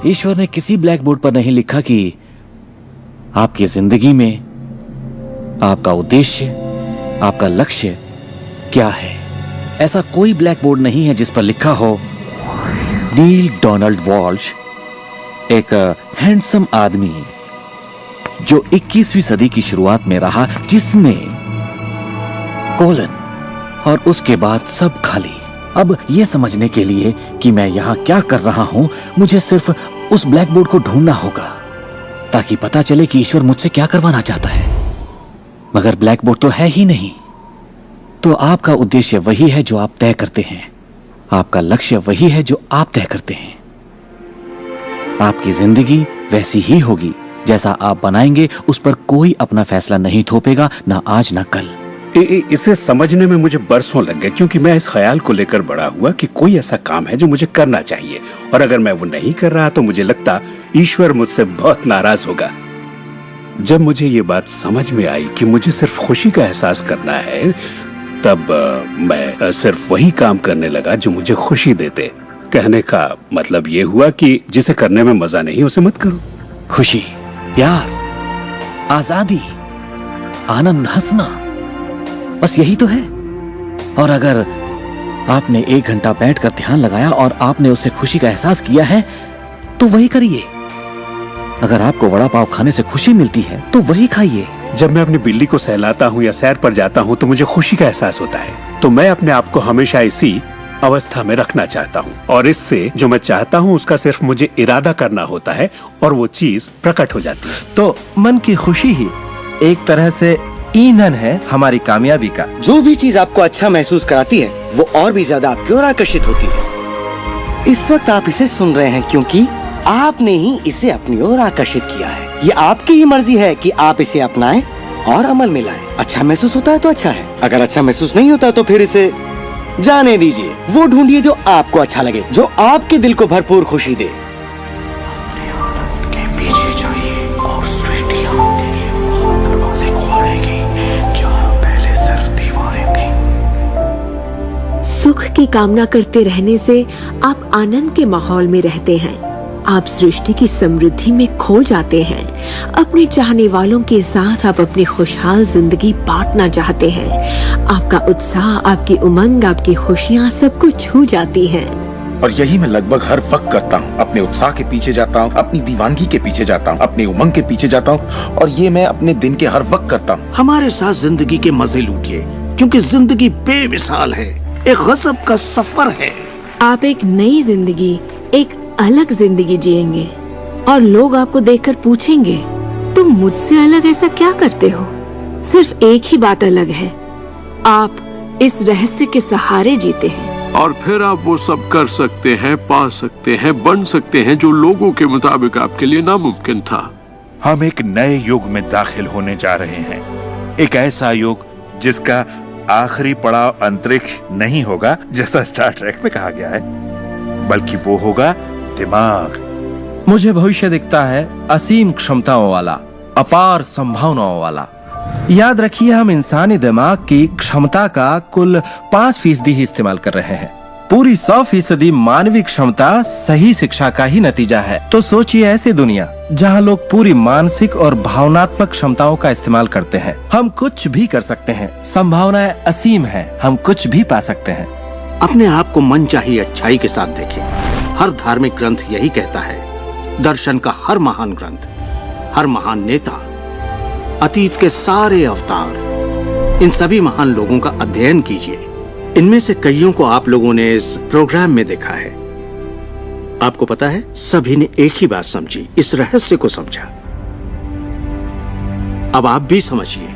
ईश्वर ने किसी ब्लैक बोर्ड पर नहीं लिखा कि आपकी जिंदगी में आपका उद्देश्य, आपका लक्ष्य क्या है। ऐसा कोई ब्लैक बोर्ड नहीं है जिस पर लिखा हो नील डोनाल्ड वॉल्श, एक हैंडसम आदमी जो 21वीं सदी की शुरुआत में रहा, जिसने कोलन और उसके बाद सब खाली। अब यह समझने के लिए कि मैं यहां क्या कर रहा हूं, मुझे सिर्फ उस ब्लैक बोर्ड को ढूंढना होगा ताकि पता चले कि ईश्वर मुझसे क्या करवाना चाहता है। मगर ब्लैक बोर्ड तो है ही नहीं। तो आपका उद्देश्य वही है जो आप तय करते हैं, आपका लक्ष्य वही है जो आप तय करते हैं। आपकी जिंदगी वैसी ही होगी जैसा आप बनाएंगे, उस पर कोई अपना फैसला नहीं थोपेगा, ना आज ना कल। इसे समझने में मुझे बरसों लग गए, क्योंकि मैं इस ख्याल को लेकर बड़ा हुआ कि कोई ऐसा काम है जो मुझे करना चाहिए, और अगर मैं वो नहीं कर रहा तो मुझे लगता ईश्वर मुझसे बहुत नाराज होगा। जब मुझे ये बात समझ में आई कि मुझे सिर्फ खुशी का एहसास करना है, तब मैं सिर्फ वही काम करने लगा जो मुझे खुशी देते। कहने का मतलब ये हुआ कि जिसे करने में मजा नहीं उसे मत करो। खुशी, प्यार, आजादी, आनंद, हंसना, बस यही तो है। और अगर आपने 1 घंटा बैठकर ध्यान लगाया और आपने उससे खुशी का एहसास किया है तो वही करिए। अगर आपको वड़ा पाव खाने से खुशी मिलती है तो वही खाइए। जब मैं अपनी बिल्ली को सहलाता हूँ या सैर पर जाता हूँ तो मुझे खुशी का एहसास होता है। तो मैं अपने आप को हमेशा इसी अवस्था में रखना चाहता हूँ, और इससे जो मैं चाहता हूँ उसका सिर्फ मुझे इरादा करना होता है और वो चीज प्रकट हो जाती है। तो मन की खुशी ही एक तरह से ईंधन है हमारी कामयाबी का। जो भी चीज आपको अच्छा महसूस कराती है वो और भी ज्यादा आपकी ओर आकर्षित होती है। इस वक्त आप इसे सुन रहे हैं क्योंकि आपने ही इसे अपनी ओर आकर्षित किया है। ये आपकी ही मर्जी है कि आप इसे अपनाएं और अमल में लाएं। अच्छा महसूस होता है तो अच्छा है, अगर अच्छा महसूस नहीं होता तो फिर इसे जाने दीजिए। वो ढूंढिए जो आपको अच्छा लगे, जो आपके दिल को भरपूर खुशी दे। अपने आनंद के पीछे जाइए और सृष्टि आपके लिए वो दरवाजे खोल देगी जहाँ पहले सिर्फ दीवारें थीं। सुख की कामना करते रहने से आप आनंद के माहौल में रहते हैं। आप सृष्टि की समृद्धि में खो जाते हैं। अपने चाहने वालों के साथ आप अपनी खुशहाल जिंदगी बांटना चाहते हैं। आपका उत्साह, आपकी उमंग, आपकी खुशियाँ सब कुछ छू जाती हैं। और यही मैं लगभग हर वक्त करता हूँ। अपने उत्साह के पीछे जाता हूँ, अपनी दीवानगी के पीछे जाता हूँ, अपनी उमंग के पीछे जाता हूँ, और ये मैं अपने दिन के हर वक्त करता हूँ। हमारे साथ जिंदगी के मजे लूटिए, क्योंकि जिंदगी बेमिसाल है, एक गजब का सफर है। आप एक नई जिंदगी, एक अलग जिंदगी जिएंगे और लोग आपको देखकर पूछेंगे, तुम मुझसे अलग ऐसा क्या करते हो? सिर्फ एक ही बात अलग है, आप इस रहस्य के सहारे जीते हैं। और फिर आप वो सब कर सकते हैं, पा सकते हैं, बन सकते हैं जो लोगों के मुताबिक आपके लिए नामुमकिन था। हम एक नए युग में दाखिल होने जा रहे हैं, एक ऐसा युग जिसका आखिरी पड़ाव अंतरिक्ष नहीं होगा जैसा स्टार ट्रेक में कहा गया है, बल्कि वो होगा दिमाग। मुझे भविष्य दिखता है असीम क्षमताओं वाला, अपार संभावनाओं वाला। याद रखिए, हम इंसानी दिमाग की क्षमता का कुल 5% ही इस्तेमाल कर रहे हैं। पूरी 100% मानवीय क्षमता सही शिक्षा का ही नतीजा है। तो सोचिए ऐसी दुनिया जहां लोग पूरी मानसिक और भावनात्मक क्षमताओं का इस्तेमाल करते हैं। हम कुछ भी कर सकते हैं, संभावनाएं असीम है, हम कुछ भी पा सकते हैं। अपने आप को मनचाही अच्छाई के साथ देखें। हर धार्मिक ग्रंथ यही कहता है, दर्शन का हर महान ग्रंथ, हर महान नेता, अतीत के सारे अवतार, इन सभी महान लोगों का अध्ययन कीजिए। इनमें से कईयों को आप लोगों ने इस प्रोग्राम में देखा है। आपको पता है, सभी ने एक ही बात समझी, इस रहस्य को समझा। अब आप भी समझिए,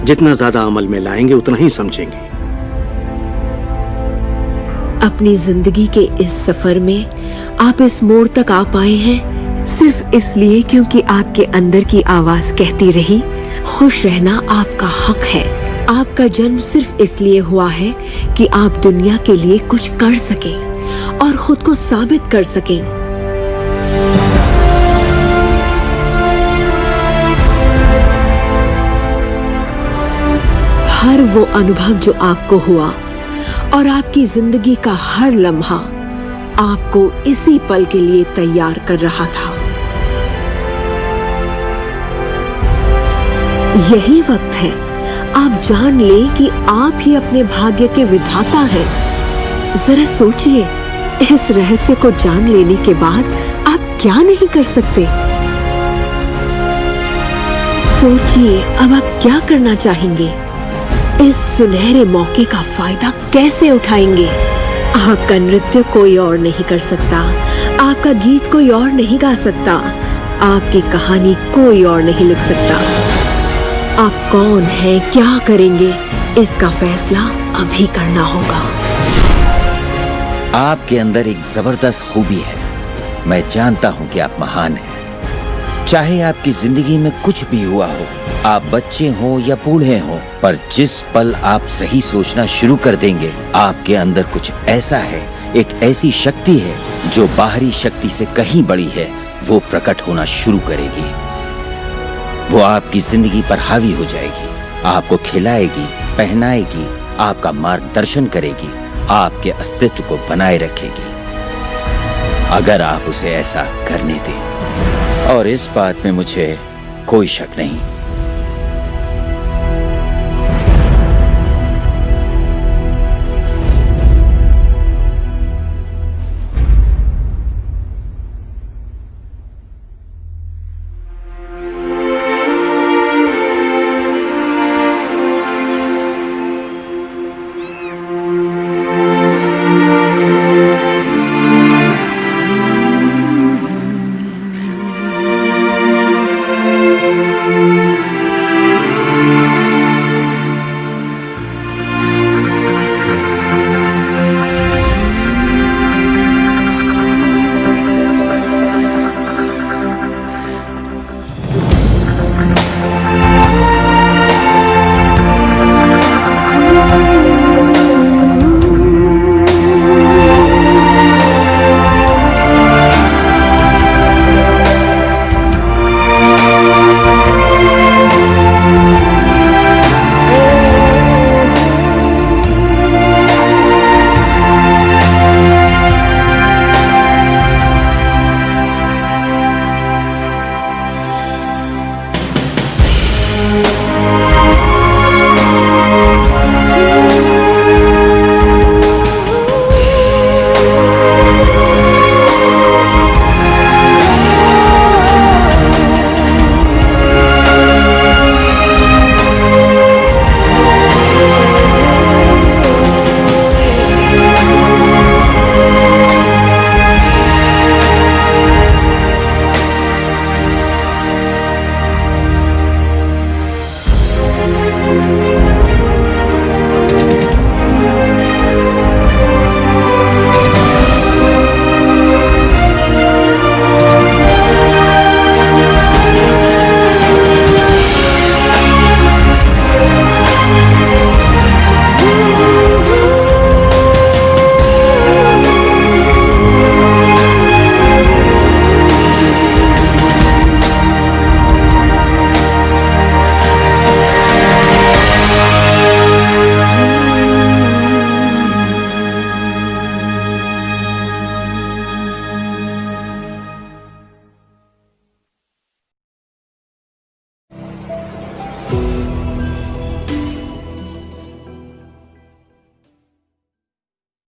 जितना ज्यादा अमल में लाएंगे उतना ही समझेंगे। अपनी जिंदगी के इस सफर में आप इस मोड़ तक आ पाए हैं सिर्फ इसलिए क्योंकि आपके अंदर की आवाज कहती रही, खुश रहना आपका हक है। आपका जन्म सिर्फ इसलिए हुआ है कि आप दुनिया के लिए कुछ कर सकें और खुद को साबित कर सकें। हर वो अनुभव जो आपको हुआ और आपकी जिंदगी का हर लम्हा आपको इसी पल के लिए तैयार कर रहा था। यही वक्त है आप जान लें कि आप ही अपने भाग्य के विधाता हैं। जरा सोचिए, इस रहस्य को जान लेने के बाद आप क्या नहीं कर सकते? सोचिए, अब आप क्या करना चाहेंगे? इस सुनहरे मौके का फायदा कैसे उठाएंगे? आपका नृत्य कोई और नहीं कर सकता, आपका गीत कोई और नहीं गा सकता, आपकी कहानी कोई और नहीं लिख सकता। आप कौन हैं, क्या करेंगे, इसका फैसला अभी करना होगा। आपके अंदर एक जबरदस्त खूबी है। मैं जानता हूं कि आप महान हैं। चाहे आपकी जिंदगी में कुछ भी हुआ हो, आप बच्चे हो या बूढ़े हो, पर जिस पल आप सही सोचना शुरू कर देंगे, आपके अंदर कुछ ऐसा है, एक ऐसी शक्ति है जो बाहरी शक्ति से कहीं बड़ी है, वो प्रकट होना शुरू करेगी। वो आपकी जिंदगी पर हावी हो जाएगी, आपको खिलाएगी, पहनाएगी, आपका मार्गदर्शन करेगी, आपके अस्तित्व को बनाए रखेगी, अगर आप उसे ऐसा करने दें। और इस बात में मुझे कोई शक नहीं।